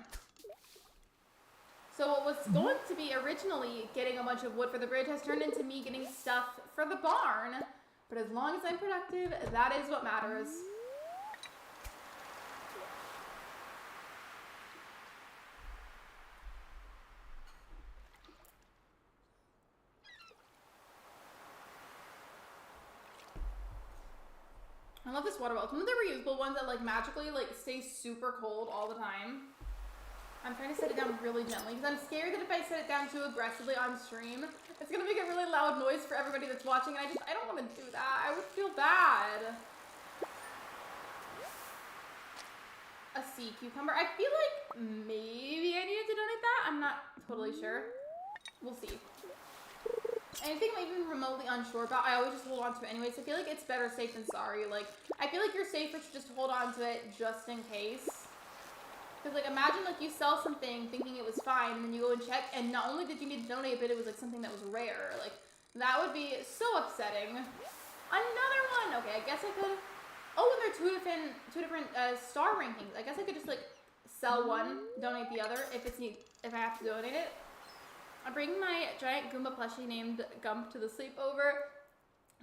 So what was going to be originally getting a bunch of wood for the bridge has turned into me getting stuff for the barn. But as long as I'm productive, that is what matters. I love this water bottle. It's one of the reusable ones that like magically like stays super cold all the time. I'm trying to set it down really gently because I'm scared that if I set it down too aggressively on stream, it's gonna make a really loud noise for everybody that's watching, and I don't want to do that. I would feel bad. A sea cucumber. I feel like maybe I needed to donate that. I'm not totally sure. We'll see. Anything I'm even remotely unsure about, I always just hold on to it anyways. I feel like it's better safe than sorry. Like, I feel like you're safer to just hold on to it just in case. Because, like, imagine, like, you sell something thinking it was fine, and then you go and check, and not only did you need to donate, but it was, like, something that was rare. Like, that would be so upsetting. Another one! Okay, I guess I could... Oh, and there are two different star rankings. I guess I could just, like, sell one, donate the other, if I have to donate it. I'm bringing my giant Goomba plushie named Gump to the sleepover.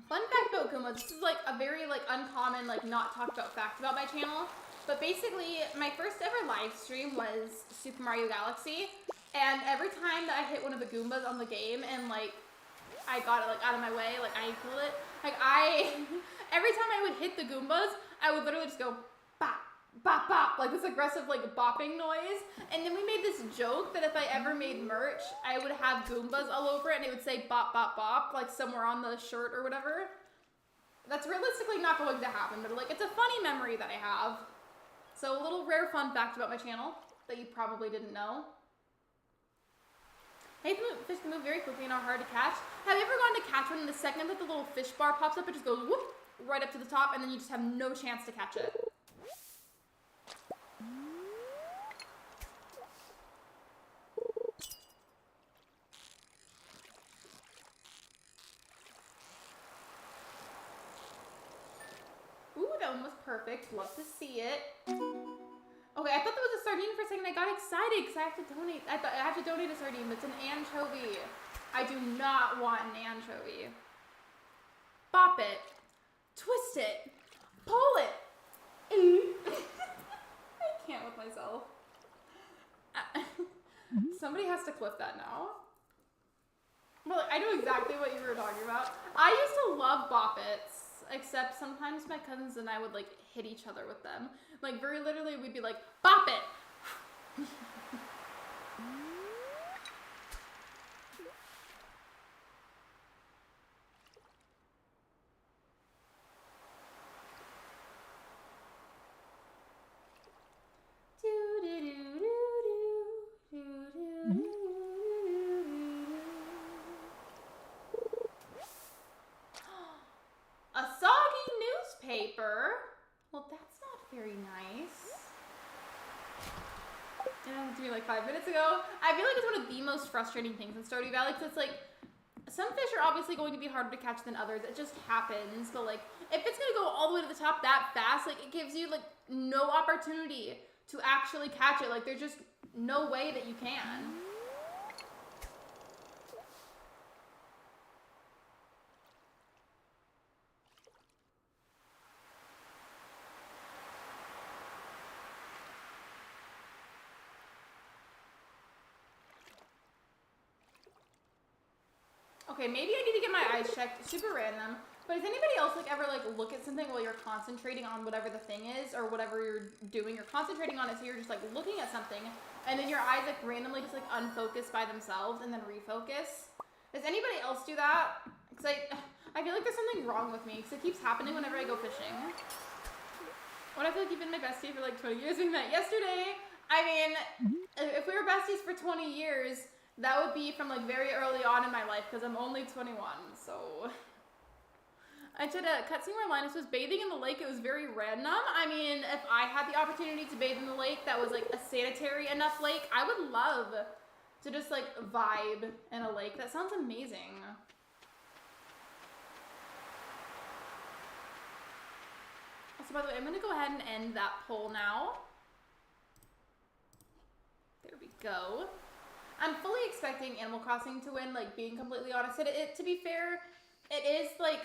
Fun fact about Goombas, this is like a very like uncommon, like not talked about fact about my channel. But basically, my first ever live stream was Super Mario Galaxy. And every time that I hit one of the Goombas on the game and like, I got it like out of my way, like I killed it. Like every time I would hit the Goombas, I would literally just go, bop, bop, bop, like this aggressive like bopping noise. And then we made this joke that if I ever made merch, I would have Goombas all over it and it would say bop, bop, bop, like somewhere on the shirt or whatever. That's realistically not going to happen, but like it's a funny memory that I have. So a little rare fun fact about my channel that you probably didn't know. Hey, fish can move very quickly and are hard to catch. Have you ever gone to catch one and the second that the little fish bar pops up, it just goes whoop, right up to the top and then you just have no chance to catch it? Ooh, that one was Perfect. Love to see it. Okay, I thought that was a sardine for a second. I got excited because I have to donate. I thought I have to donate a sardine. It's an anchovy. I do not want an anchovy. Bop it. Twist it. Pull it. I can't with myself. Somebody has to clip that now. Well, like, I know exactly what you were talking about. I used to love bop-its, except sometimes my cousins and I would like hit each other with them. Like very literally we'd be like, bop it! A soggy newspaper? Well, that's not very nice. It happened to me like 5 minutes ago. I feel like it's one of the most frustrating things in Stardew Valley because it's like, some fish are obviously going to be harder to catch than others. It just happens. But like, if it's going to go all the way to the top that fast, like it gives you like no opportunity to actually catch it. Like there's just no way that you can. Okay, maybe I need to get my eyes checked. Super random. But does anybody else like ever like look at something while you're concentrating on whatever the thing is or whatever you're doing? You're concentrating on it, so you're just like looking at something, and then your eyes like randomly just like unfocus by themselves and then refocus. Does anybody else do that? Because I feel like there's something wrong with me because it keeps happening whenever I go fishing. What I feel like you've been my bestie for like 20 years. We met yesterday. I mean, if we were besties for 20 years. That would be from like very early on in my life because I'm only 21, so. I did a cutscene where Linus was bathing in the lake. It was very random. I mean, if I had the opportunity to bathe in the lake that was like a sanitary enough lake, I would love to just like vibe in a lake. That sounds amazing. Also, by the way, I'm gonna go ahead and end that poll now. There we go. I'm fully expecting Animal Crossing to win, like, being completely honest. To be fair, it is, like,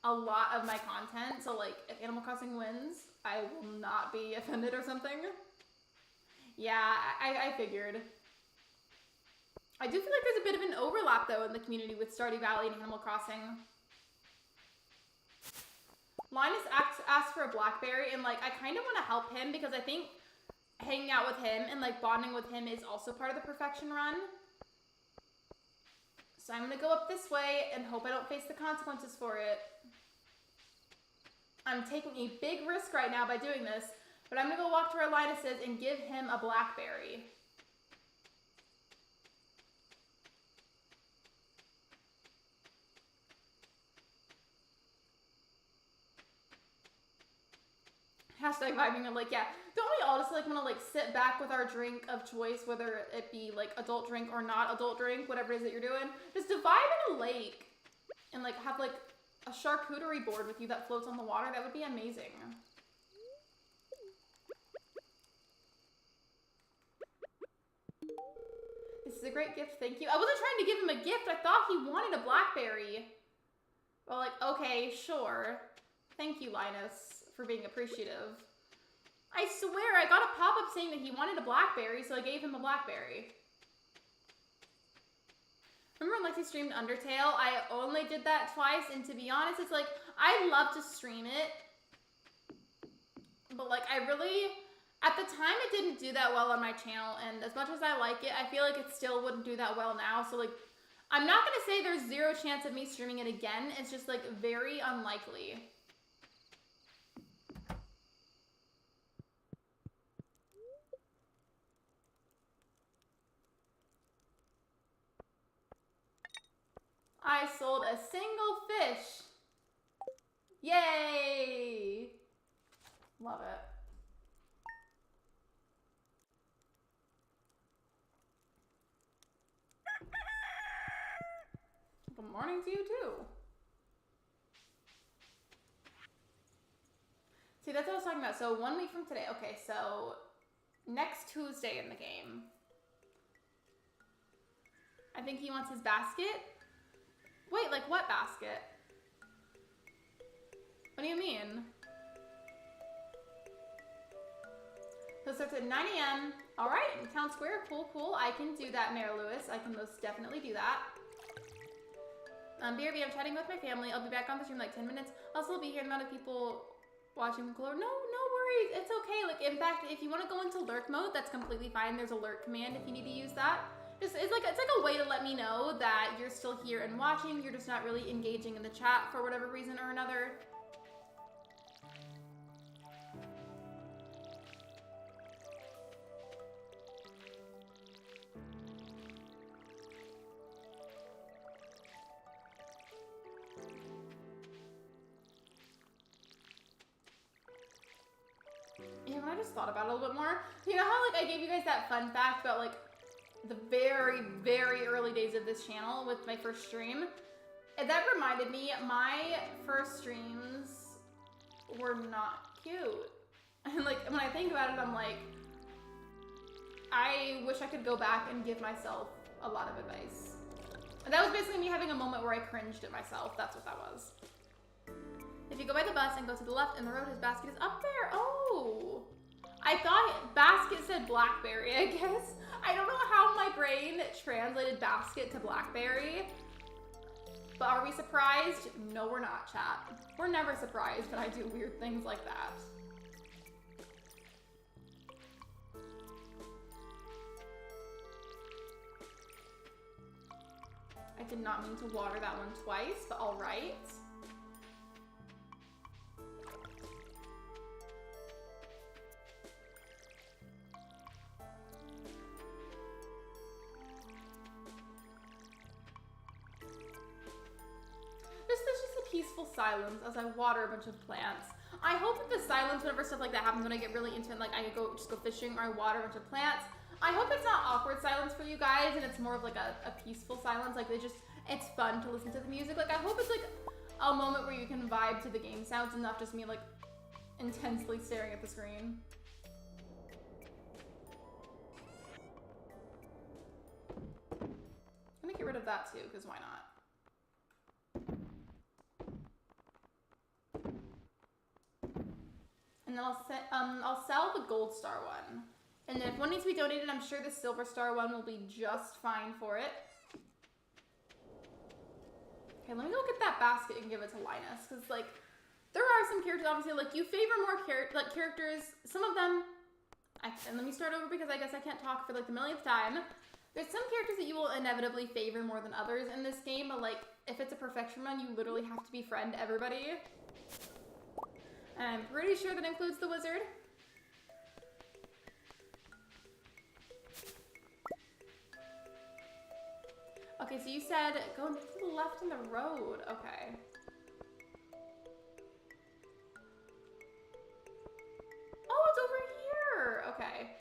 a lot of my content. So, like, if Animal Crossing wins, I will not be offended or something. Yeah, I figured. I do feel like there's a bit of an overlap, though, in the community with Stardew Valley and Animal Crossing. Linus asked for a Blackberry, and, like, I kind of want to help him because I think hanging out with him and like bonding with him is also part of the perfection run. So I'm gonna go up this way and hope I don't face the consequences for it. I'm taking a big risk right now by doing this, but I'm gonna go walk to where Linus is and give him a Blackberry. Hashtag vibing. I'm like, yeah, don't we all just like want to like sit back with our drink of choice, whether it be like adult drink or not adult drink, whatever it is that you're doing, just to vibe in a lake and like have like a charcuterie board with you that floats on the water? That would be amazing. This is a great gift, thank you. I wasn't trying to give him a gift. I thought he wanted a Blackberry. Well, like, okay, sure. Thank you, Linus, for being appreciative. I swear, I got a pop-up saying that he wanted a Blackberry, so I gave him a Blackberry. Remember when Lexi streamed Undertale? I only did that twice, and to be honest, it's like, I love to stream it. But like, I really, at the time, it didn't do that well on my channel, and as much as I like it, I feel like it still wouldn't do that well now, so like, I'm not gonna say there's zero chance of me streaming it again, it's just like, very unlikely. I sold a single fish. Yay! Love it. Good morning to you too. See, that's what I was talking about? So 1 week from today. Okay, so next Tuesday in the game. I think he wants his basket. Wait, like what basket? What do you mean? So it starts at 9 a.m. All right, in Town Square. Cool, cool. I can do that, Mayor Lewis. I can most definitely do that. BRB, I'm chatting with my family. I'll be back on the stream in like 10 minutes. I'll still be here. The amount of people watching the color. No worries. It's okay. Like, in fact, if you want to go into lurk mode, that's completely fine. There's a lurk command if you need to use that. It's like a way to let me know that you're still here and watching. You're just not really engaging in the chat for whatever reason or another. Yeah, when I just thought about it a little bit more, you know how like I gave you guys that fun fact about like the very, very early days of this channel with my first stream? And that reminded me, my first streams were not cute. And like when I think about it, I'm like, I wish I could go back and give myself a lot of advice. And that was basically me having a moment where I cringed at myself. That's what that was. If you go by the bus and go to the left in the road, his basket is up there. Oh, I thought basket said blackberry, I guess. I don't know how my brain translated basket to blackberry. But are we surprised? No, we're not, chat. We're never surprised when I do weird things like that. I did not mean to water that one twice, but all right. There's just a peaceful silence as I water a bunch of plants. I hope that the silence whenever stuff like that happens, when I get really into it, like I just go fishing or I water a bunch of plants. I hope it's not awkward silence for you guys and it's more of like a peaceful silence. Like it's fun to listen to the music. Like I hope it's like a moment where you can vibe to the game sounds and not just me like intensely staring at the screen. I'm gonna get rid of that too, because why not? And then I'll sell the gold star one. And then if one needs to be donated, I'm sure the silver star one will be just fine for it. Okay, let me go get that basket and give it to Linus, because like there are some characters obviously like you favor more characters. Some of them, and let me start over because I guess I can't talk for like the millionth time. There's some characters that you will inevitably favor more than others in this game, but like if it's a perfection run, you literally have to befriend everybody. And I'm pretty sure that includes the wizard. Okay, so you said go to the left in the road. Okay. Oh, it's over here. Okay.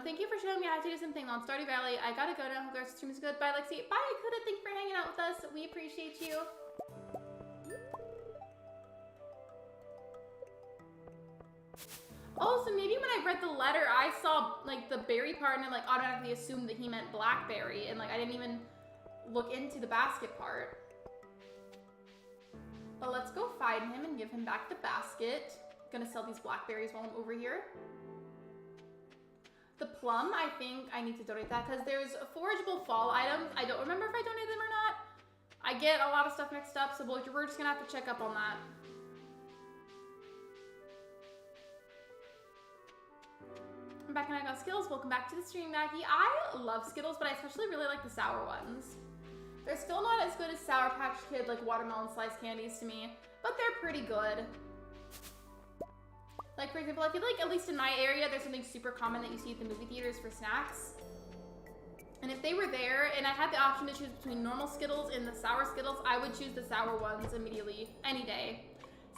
Thank you for showing me how to do something on Stardew Valley. I gotta go now. Hope the stream is good. Bye, Lexi. Bye, Kuda. Thank you for hanging out with us. We appreciate you. Oh, so maybe when I read the letter, I saw like the berry part and I like automatically assumed that he meant blackberry, and like I didn't even look into the basket part. But let's go find him and give him back the basket. Gonna sell these blackberries while I'm over here. The plum, I think I need to donate that because there's forageable fall items. I don't remember if I donated them or not. I get a lot of stuff mixed up, so we're just gonna have to check up on that. I'm back and I got Skittles. Welcome back to the stream, Maggie. I love Skittles, but I especially really like the sour ones. They're still not as good as Sour Patch Kid, like watermelon slice candies to me, but they're pretty good. Like, for example, I feel like, at least in my area, there's something super common that you see at the movie theaters for snacks. And if they were there, and I had the option to choose between normal Skittles and the sour Skittles, I would choose the sour ones immediately, any day.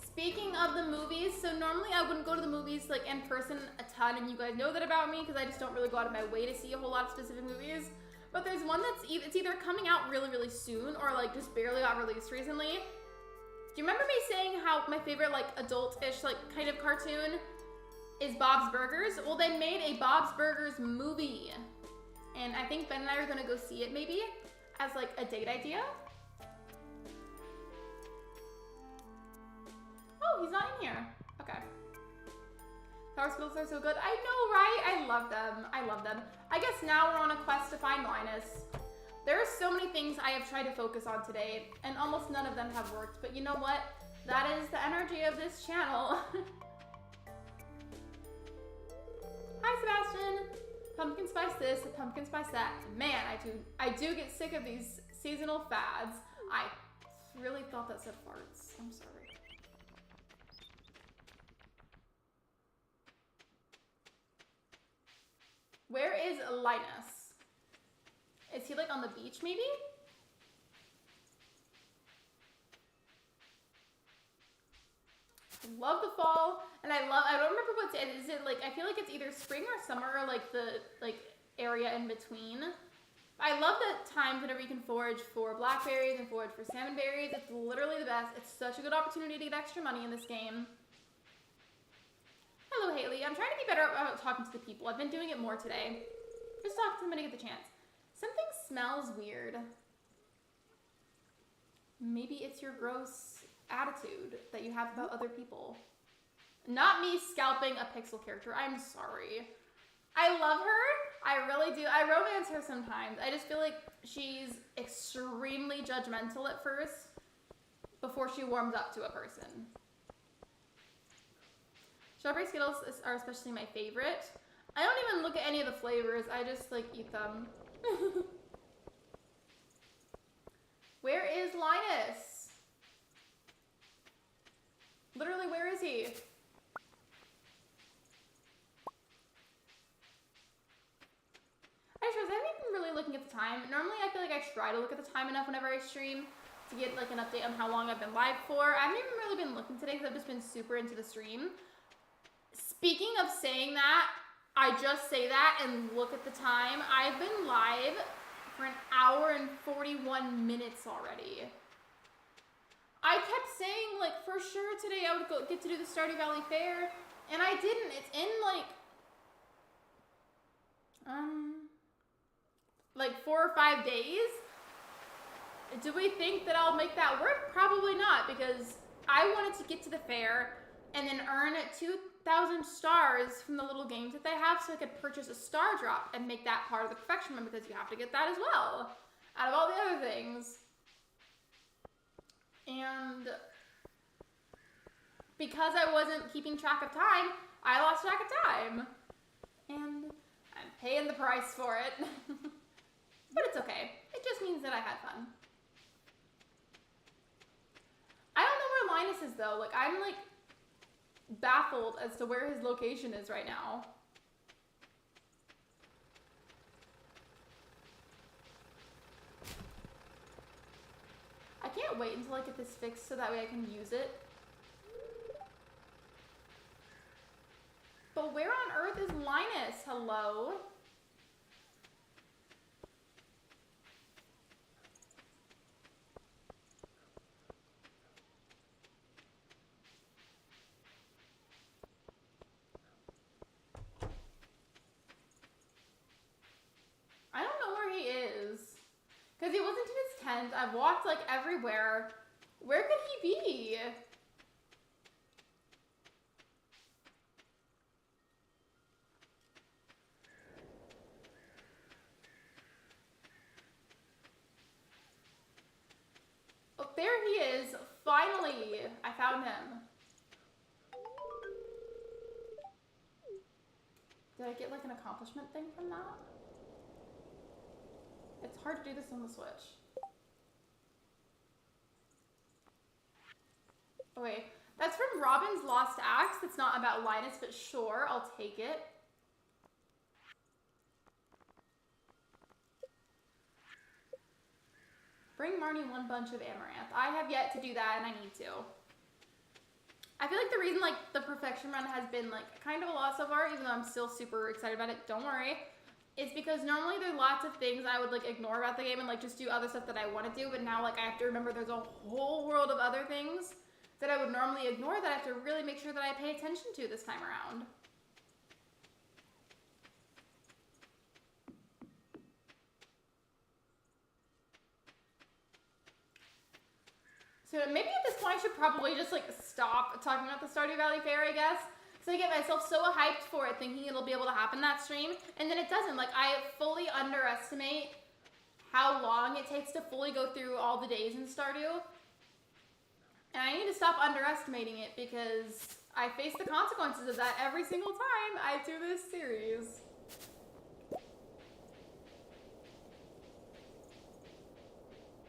Speaking of the movies, so normally I wouldn't go to the movies like in person a ton, and you guys know that about me because I just don't really go out of my way to see a whole lot of specific movies. But there's one that's it's either coming out really, really soon or like just barely got released recently. Do you remember me saying how my favorite like adult-ish like kind of cartoon is Bob's Burgers? Well, they made a Bob's Burgers movie. And I think Ben and I are gonna go see it maybe as like a date idea. Oh, he's not in here. Okay. Power skills are so good. I know, right? I love them. I love them. I guess now we're on a quest to find Linus. There are so many things I have tried to focus on today, and almost none of them have worked. But you know what? That is the energy of this channel. Hi, Sebastian. Pumpkin spice this, pumpkin spice that. Man, I do get sick of these seasonal fads. I really thought that said farts. I'm sorry. Where is Linus? Is he like on the beach maybe? Love the fall, and I don't remember what's it. Is it like, I feel like it's either spring or summer, or like the area in between. I love the times whenever you can forage for blackberries and forage for salmon berries. It's literally the best. It's such a good opportunity to get extra money in this game. Hello, Haley. I'm trying to be better about talking to the people. I've been doing it more today. Just talk to them when I get the chance. Something smells weird. Maybe it's your gross attitude that you have about other people. Not me scalping a pixel character. I'm sorry. I love her. I really do. I romance her sometimes. I just feel like she's extremely judgmental at first before she warms up to a person. Strawberry Skittles are especially my favorite. I don't even look at any of the flavors. I just like eat them. Where is Linus? Literally, where is he? I haven't even really looking at the time. Normally, I feel like I try to look at the time enough whenever I stream to get like an update on how long I've been live for. I haven't even really been looking today because I've just been super into the stream. Speaking of saying that, I just say that and look at the time. I've been live for an hour and 41 minutes already. I kept saying, like, for sure today I would get to do the Stardew Valley Fair, and I didn't. It's in, like 4 or 5 days. Do we think that I'll make that work? Probably not, because I wanted to get to the fair and then earn 2,000 stars from the little games that they have so I could purchase a star drop and make that part of the perfection run, because you have to get that as well, out of all the other things. And because I wasn't keeping track of time, I lost track of time. And I'm paying the price for it. But it's okay. It just means that I had fun. I don't know where Linus is though. Like, I'm like baffled as to where his location is right now. I can't wait until I get this fixed so that way I can use it. But where on earth is Linus? Hello? I don't know where he is. Because he wasn't in his tent. I've walked like everywhere. Where could he be? Oh, there he is. Finally, I found him. Did I get like an accomplishment thing from that? It's hard to do this on the Switch. Oh wait, that's from Robin's Lost Axe. That's not about Linus, but sure, I'll take it. Bring Marnie one bunch of amaranth. I have yet to do that, and I need to. I feel like the reason like the perfection run has been like kind of a lot so far, even though I'm still super excited about it, don't worry. It's because normally there are lots of things I would like ignore about the game and like just do other stuff that I want to do, but now like I have to remember there's a whole world of other things that I would normally ignore that I have to really make sure that I pay attention to this time around. So maybe at this point I should probably just like stop talking about the Stardew Valley Fair, I guess. So I get myself so hyped for it, thinking it'll be able to happen that stream, and then it doesn't. Like, I fully underestimate how long it takes to fully go through all the days in Stardew. And I need to stop underestimating it because I face the consequences of that every single time I do this series.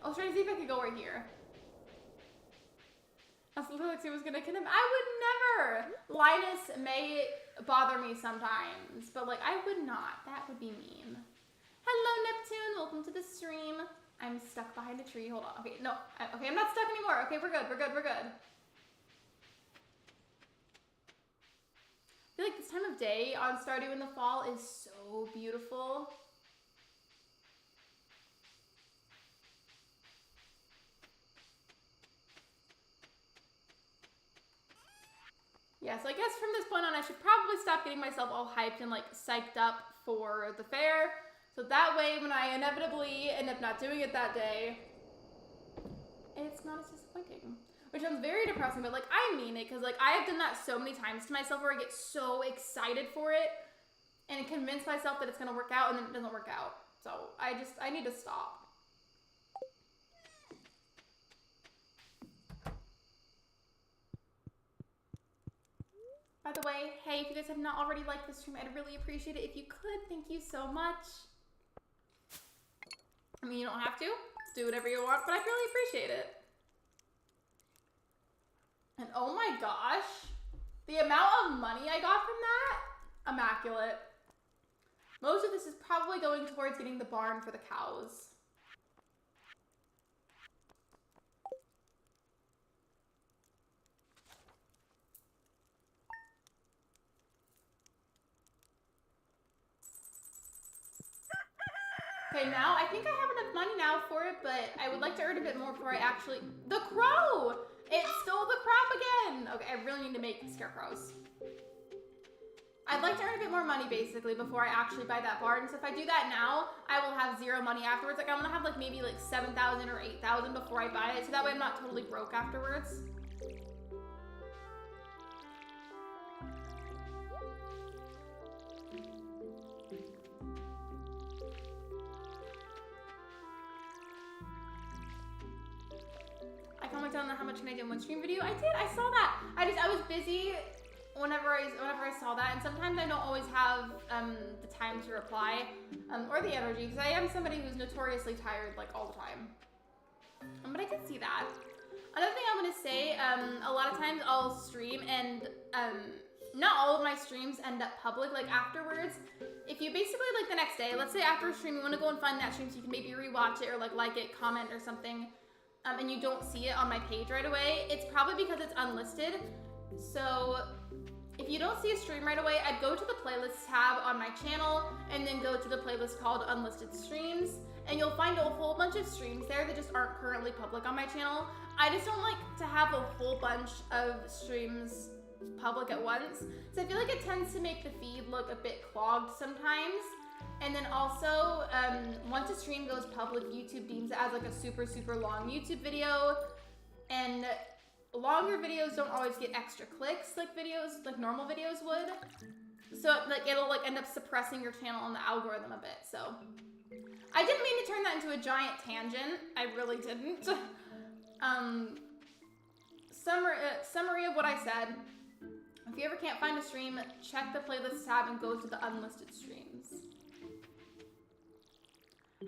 I was trying to see if I could go right here. I was Lexi was gonna kill him. I would never! Linus may bother me sometimes, but like, I would not. That would be mean. Hello, Neptune. Welcome to the stream. I'm stuck behind a tree. Hold on. Okay, no. Okay, I'm not stuck anymore. Okay, we're good. We're good. We're good. I feel like this time of day on Stardew in the fall is so beautiful. Yeah, so I guess from this point on, I should probably stop getting myself all hyped and like psyched up for the fair. So that way, when I inevitably end up not doing it that day, it's not as disappointing. Which sounds very depressing, but like, I mean it, because like, I have done that so many times to myself where I get so excited for it and convince myself that it's going to work out, and then it doesn't work out. So I need to stop. By the way, hey, if you guys have not already liked this stream, I'd really appreciate it if you could. Thank you so much. I mean, you don't have to. Do whatever you want, but I'd really appreciate it. And oh my gosh, the amount of money I got from that, immaculate. Most of this is probably going towards getting the barn for the cows. Okay, now I think I have enough money now for it, but I would like to earn a bit more before I actually... The crow! It stole the crop again! Okay, I really need to make scarecrows. I'd like to earn a bit more money, basically, before I actually buy that barn. So if I do that now, I will have zero money afterwards. Like, I'm gonna have, like, maybe, like, 7,000 or 8,000 before I buy it. So that way I'm not totally broke afterwards. I commented on how much can I do in one stream video. I did, I saw that. I was busy whenever I saw that, and sometimes I don't always have the time to reply or the energy, because I am somebody who's notoriously tired like all the time. But I did see that. Another thing I want to say, a lot of times I'll stream and not all of my streams end up public. Like afterwards, if you basically like the next day, let's say after a stream you want to go and find that stream so you can maybe rewatch it or like it, comment or something, and you don't see it on my page right away, it's probably because it's unlisted. So if you don't see a stream right away, I'd go to the playlist tab on my channel and then go to the playlist called Unlisted Streams, and you'll find a whole bunch of streams there that just aren't currently public on my channel. I just don't like to have a whole bunch of streams public at once, so I feel like it tends to make the feed look a bit clogged sometimes. And then also, once a stream goes public, YouTube deems it as like a super, super long YouTube video, and longer videos don't always get extra clicks like videos, like normal videos would. So like it'll like end up suppressing your channel on the algorithm a bit. So I didn't mean to turn that into a giant tangent. I really didn't. Summary of what I said. If you ever can't find a stream, check the playlist tab and go to the unlisted streams.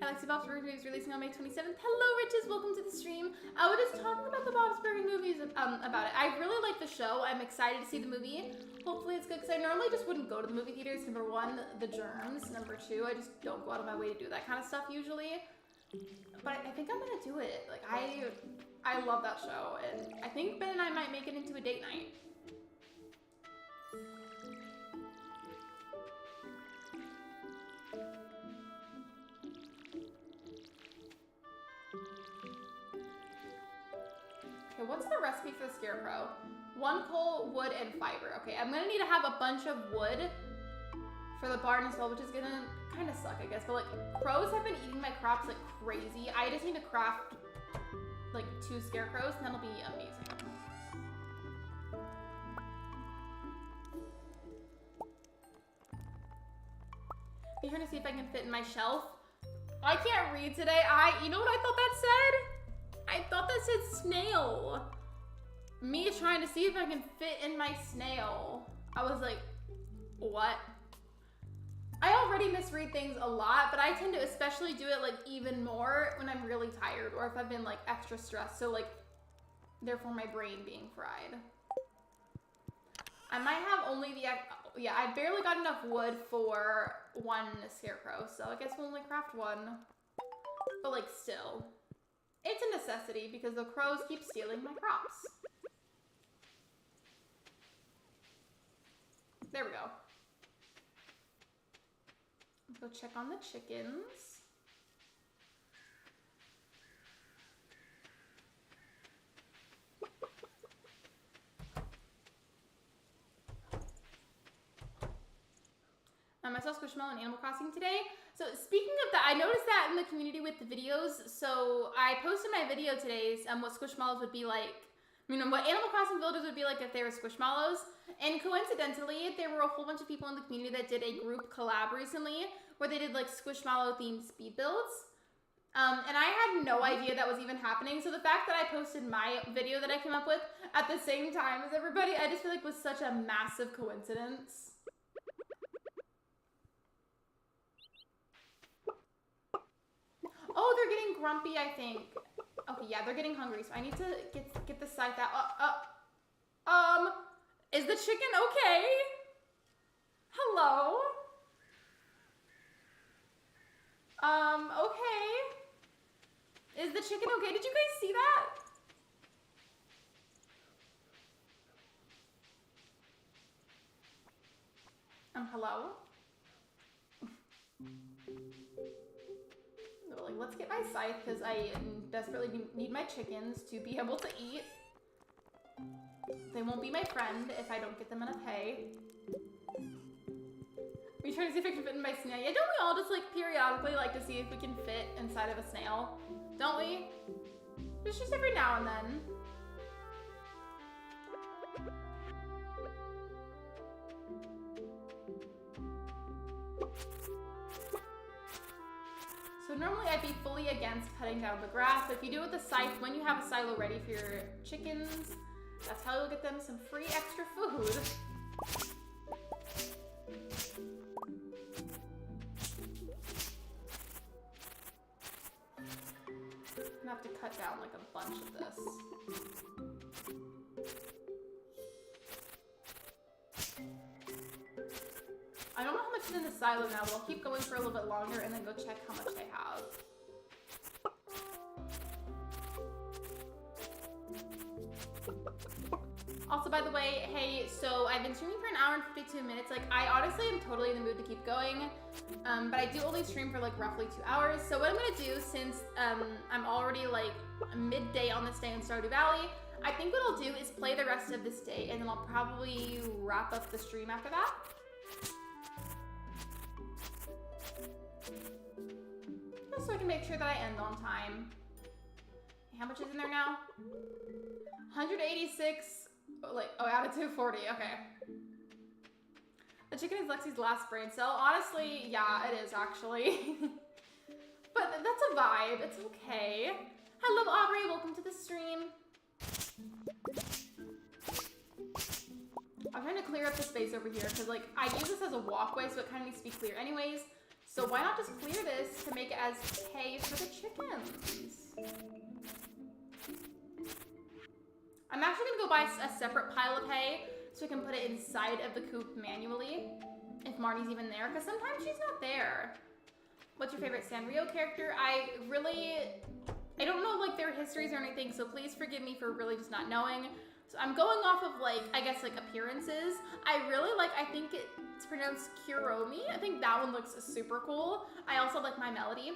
Lexi Bob's Burger Movie is releasing on May 27th. Hello, Riches. Welcome to the stream. I was just talking about the Bob's Burger movies, about it. I really like the show. I'm excited to see the movie. Hopefully it's good, because I normally just wouldn't go to the movie theaters. Number one, the germs. Number two, I just don't go out of my way to do that kind of stuff usually. But I think I'm gonna do it. Like, I love that show, and I think Ben and I might make it into a date night. Okay, Okay, what's the recipe for the scarecrow? 1 coal, wood, and fiber. Okay, I'm gonna need to have a bunch of wood for the barn as well, which is gonna kind of suck, I guess. But like, crows have been eating my crops like crazy. I just need to craft like 2 scarecrows, and that'll be amazing. I'm trying to see if I can fit in my shelf. I can't read today. You know what I thought that said? I thought that said snail. Me trying to see if I can fit in my snail. I was like, what? I already misread things a lot, but I tend to especially do it like even more when I'm really tired or if I've been like extra stressed. So like, therefore my brain being fried. I might have only the, yeah, I barely got enough wood for 1 scarecrow. So I guess we'll only craft 1, but like still, it's a necessity because the crows keep stealing my crops. There we go. Let's go check on the chickens. I saw Squishmallow in Animal Crossing today. So speaking of that, I noticed that in the community with the videos. So I posted my video today what Squishmallows would be like. What Animal Crossing villagers would be like if they were Squishmallows. And coincidentally, there were a whole bunch of people in the community that did a group collab recently where they did like Squishmallow themed speed builds. And I had no idea that was even happening. So the fact that I posted my video that I came up with at the same time as everybody, I just feel like was such a massive coincidence. Oh, they're getting grumpy, I think. Okay, yeah, they're getting hungry, so I need to get the scythe out. Is the chicken okay? Hello? Okay. Is the chicken okay? Did you guys see that? Hello? Like, let's get my scythe because I desperately need my chickens to be able to eat. They won't be my friend if I don't get them enough hay. We trying to see if I can fit in my snail. Yeah, don't we all just like periodically like to see if we can fit inside of a snail? Don't we? Just every now and then. So normally I'd be fully against cutting down the grass, but if you do it with a scythe, when you have a silo ready for your chickens, that's how you'll get them some free extra food. I'm gonna have to cut down like a bunch of this. I don't know how much is in the silo now, but I'll keep going for a little bit longer and then go check how much I have. Also, by the way, hey, so I've been streaming for 1 hour and 52 minutes. Like, I honestly am totally in the mood to keep going, but I do only stream for like roughly 2 hours. So what I'm gonna do, since I'm already like midday on this day in Stardew Valley, I think what I'll do is play the rest of this day, and then I'll probably wrap up the stream after that. Just so I can make sure that I end on time. How much is in there now? 186. Like, oh, out of 240. Okay. The chicken is Lexi's last brain cell. Honestly, yeah, it is actually. But that's a vibe. It's okay. Hello, Aubrey. Welcome to the stream. I'm trying to clear up the space over here because, like, I use this as a walkway, so it kind of needs to be clear anyways. So why not just clear this to make it as hay for the chickens? I'm actually gonna go buy a separate pile of hay so I can put it inside of the coop manually if Marnie's even there, because sometimes she's not there. What's your favorite Sanrio character? I don't know like their histories or anything, so please forgive me for really just not knowing. So I'm going off of like, I guess like appearances. I really like, I think it's pronounced Kuromi. I think that one looks super cool. I also like My Melody.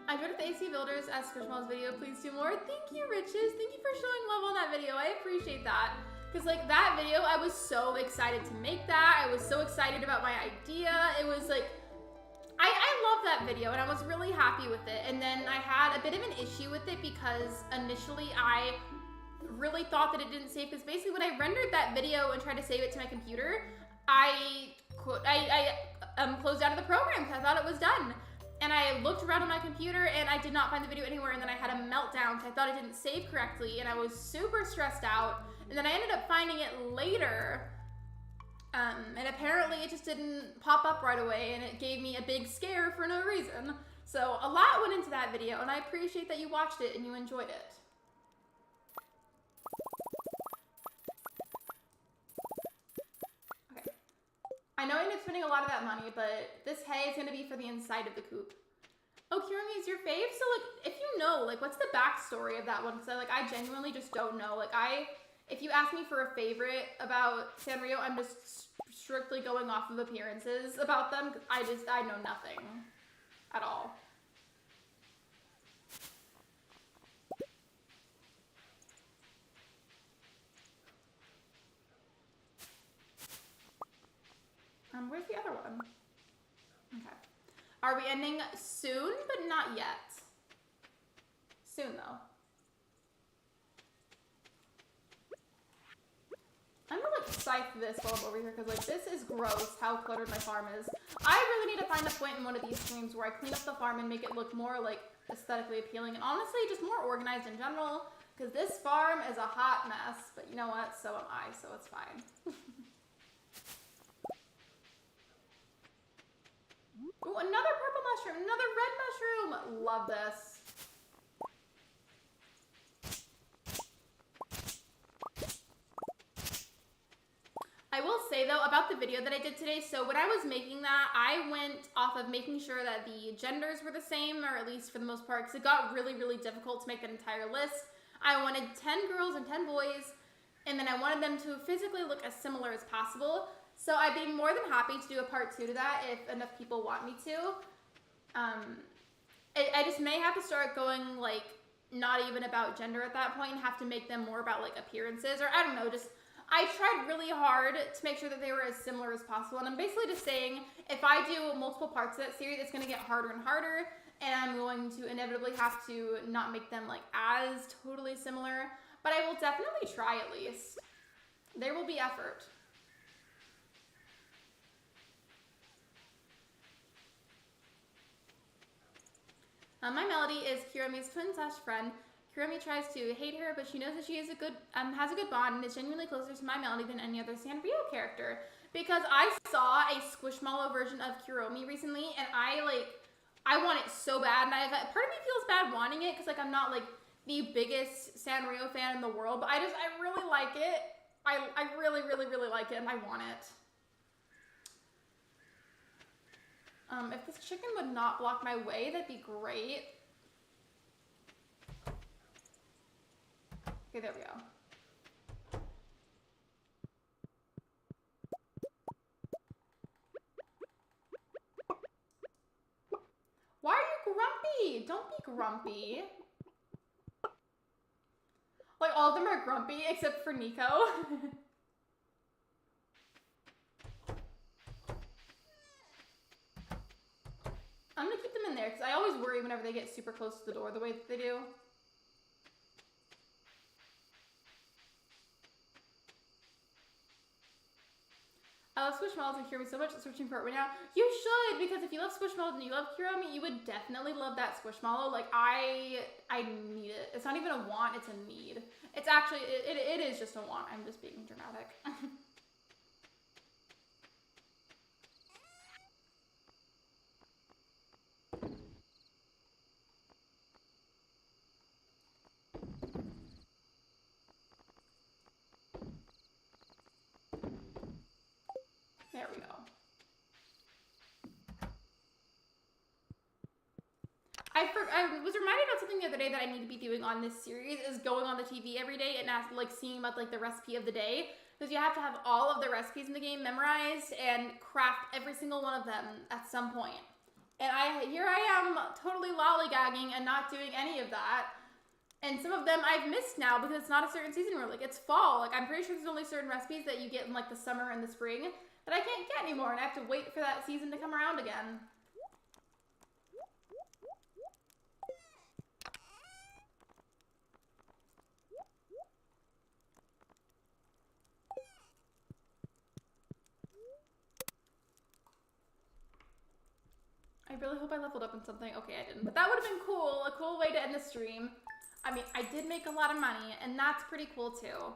I enjoyed the AC Builders as Squishmall's video. Please do more. Thank you, Riches. Thank you for showing love on that video. I appreciate that. Because, like, that video, I was so excited to make that. I was so excited about my idea. It was, like, I love that video, and I was really happy with it. And then I had a bit of an issue with it because initially I really thought that it didn't save. Because basically when I rendered that video and tried to save it to my computer, I closed out of the program because I thought it was done. And I looked around on my computer and I did not find the video anywhere, and then I had a meltdown because I thought it didn't save correctly, and I was super stressed out. And then I ended up finding it later, and apparently it just didn't pop up right away, and it gave me a big scare for no reason. So a lot went into that video, and I appreciate that you watched it and you enjoyed it. I know I ended up spending a lot of that money, but this hay is going to be for the inside of the coop. Oh, Kirami is your fave? So, like, if you know, like, what's the backstory of that one? Because, I genuinely just don't know. Like, if you ask me for a favorite about Sanrio, I'm just strictly going off of appearances about them. I know nothing at all. Where's the other one? Okay. Are we ending soon, but not yet? Soon, though. I'm gonna, like, scythe this while I'm over here, because, like, this is gross how cluttered my farm is. I really need to find a point in one of these streams where I clean up the farm and make it look more, like, aesthetically appealing, and honestly, just more organized in general, because this farm is a hot mess, but you know what? So am I, so it's fine. Ooh, another purple mushroom, another red mushroom. Love this. I will say though about the video that I did today, so when I was making that, I went off of making sure that the genders were the same, or at least for the most part, because it got really, really difficult to make that entire list. I wanted 10 girls and 10 boys, and then I wanted them to physically look as similar as possible. So I'd be more than happy to do a part 2 to that if enough people want me to. I just may have to start going, like, not even about gender at that point and have to make them more about, like, appearances, or I don't know, just, I tried really hard to make sure that they were as similar as possible, and I'm basically just saying, if I do multiple parts of that series, it's going to get harder and harder, and I'm going to inevitably have to not make them, like, as totally similar, but I will definitely try at least. There will be effort. My Melody is Kirami's twin/friend. Kirami tries to hate her, but she knows that she is has a good bond and is genuinely closer to My Melody than any other Sanrio character. Because I saw a Squishmallow version of Kirami recently, and I want it so bad, and part of me feels bad wanting it, because, like, I'm not, like, the biggest Sanrio fan in the world, but I really like it. I really, really, really like it, and I want it. If this chicken would not block my way, that'd be great. Okay, there we go. Why are you grumpy? Don't be grumpy. Like, all of them are grumpy except for Nico. I'm gonna keep them in there because I always worry whenever they get super close to the door the way that they do. I love Squishmallows and Kirami so much, I'm searching for it right now. You should, because if you love Squishmallows and you love Kirami, you would definitely love that Squishmallow. Like, I need it. It's not even a want, it's a need. It's actually, it is just a want. I'm just being dramatic. There we go. I was reminded about something the other day that I need to be doing on this series is going on the TV every day and seeing about, like, the recipe of the day, because you have to have all of the recipes in the game memorized and craft every single one of them at some point. And here I am totally lollygagging and not doing any of that. And some of them I've missed now because it's not a certain season where, like, it's fall. Like, I'm pretty sure there's only certain recipes that you get in, like, the summer and the spring that I can't get anymore, and I have to wait for that season to come around again. I really hope I leveled up in something. Okay, I didn't. But that would have been cool. A cool way to end the stream. I mean, I did make a lot of money, and that's pretty cool, too.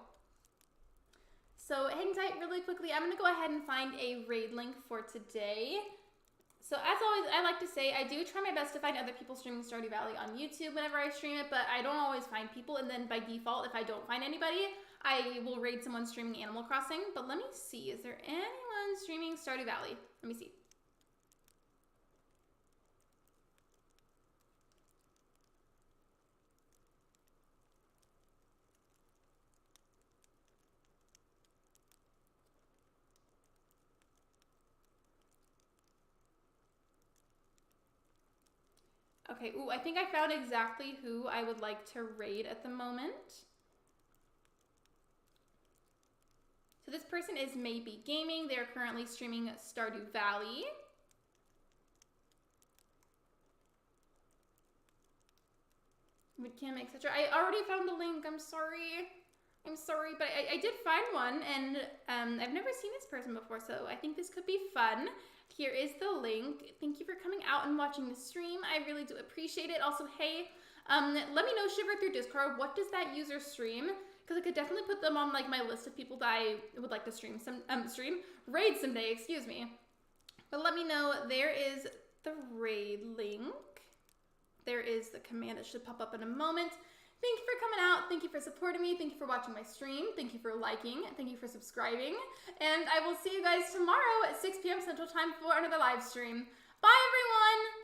So, hang tight really quickly. I'm going to go ahead and find a raid link for today. So, as always, I like to say, I do try my best to find other people streaming Stardew Valley on YouTube whenever I stream it, but I don't always find people, and then by default, if I don't find anybody, I will raid someone streaming Animal Crossing. But let me see. Is there anyone streaming Stardew Valley? Let me see. Okay, ooh, I think I found exactly who I would like to raid at the moment. So this person is Maybe Gaming. They're currently streaming Stardew Valley. Midcam, etc. I already found a link. I'm sorry. I'm sorry, but I did find one, and I've never seen this person before, so I think this could be fun. Here is the link. Thank you for coming out and watching the stream. I really do appreciate it. Also, hey, let me know, Shiver, through Discord, what does that user stream? Because I could definitely put them on, like, my list of people that I would like to raid someday, excuse me. But let me know. There is the raid link. There is the command that should pop up in a moment. Thank you for coming out. Thank you for supporting me. Thank you for watching my stream. Thank you for liking. Thank you for subscribing. And I will see you guys tomorrow at 6 p.m. Central Time for another live stream. Bye, everyone!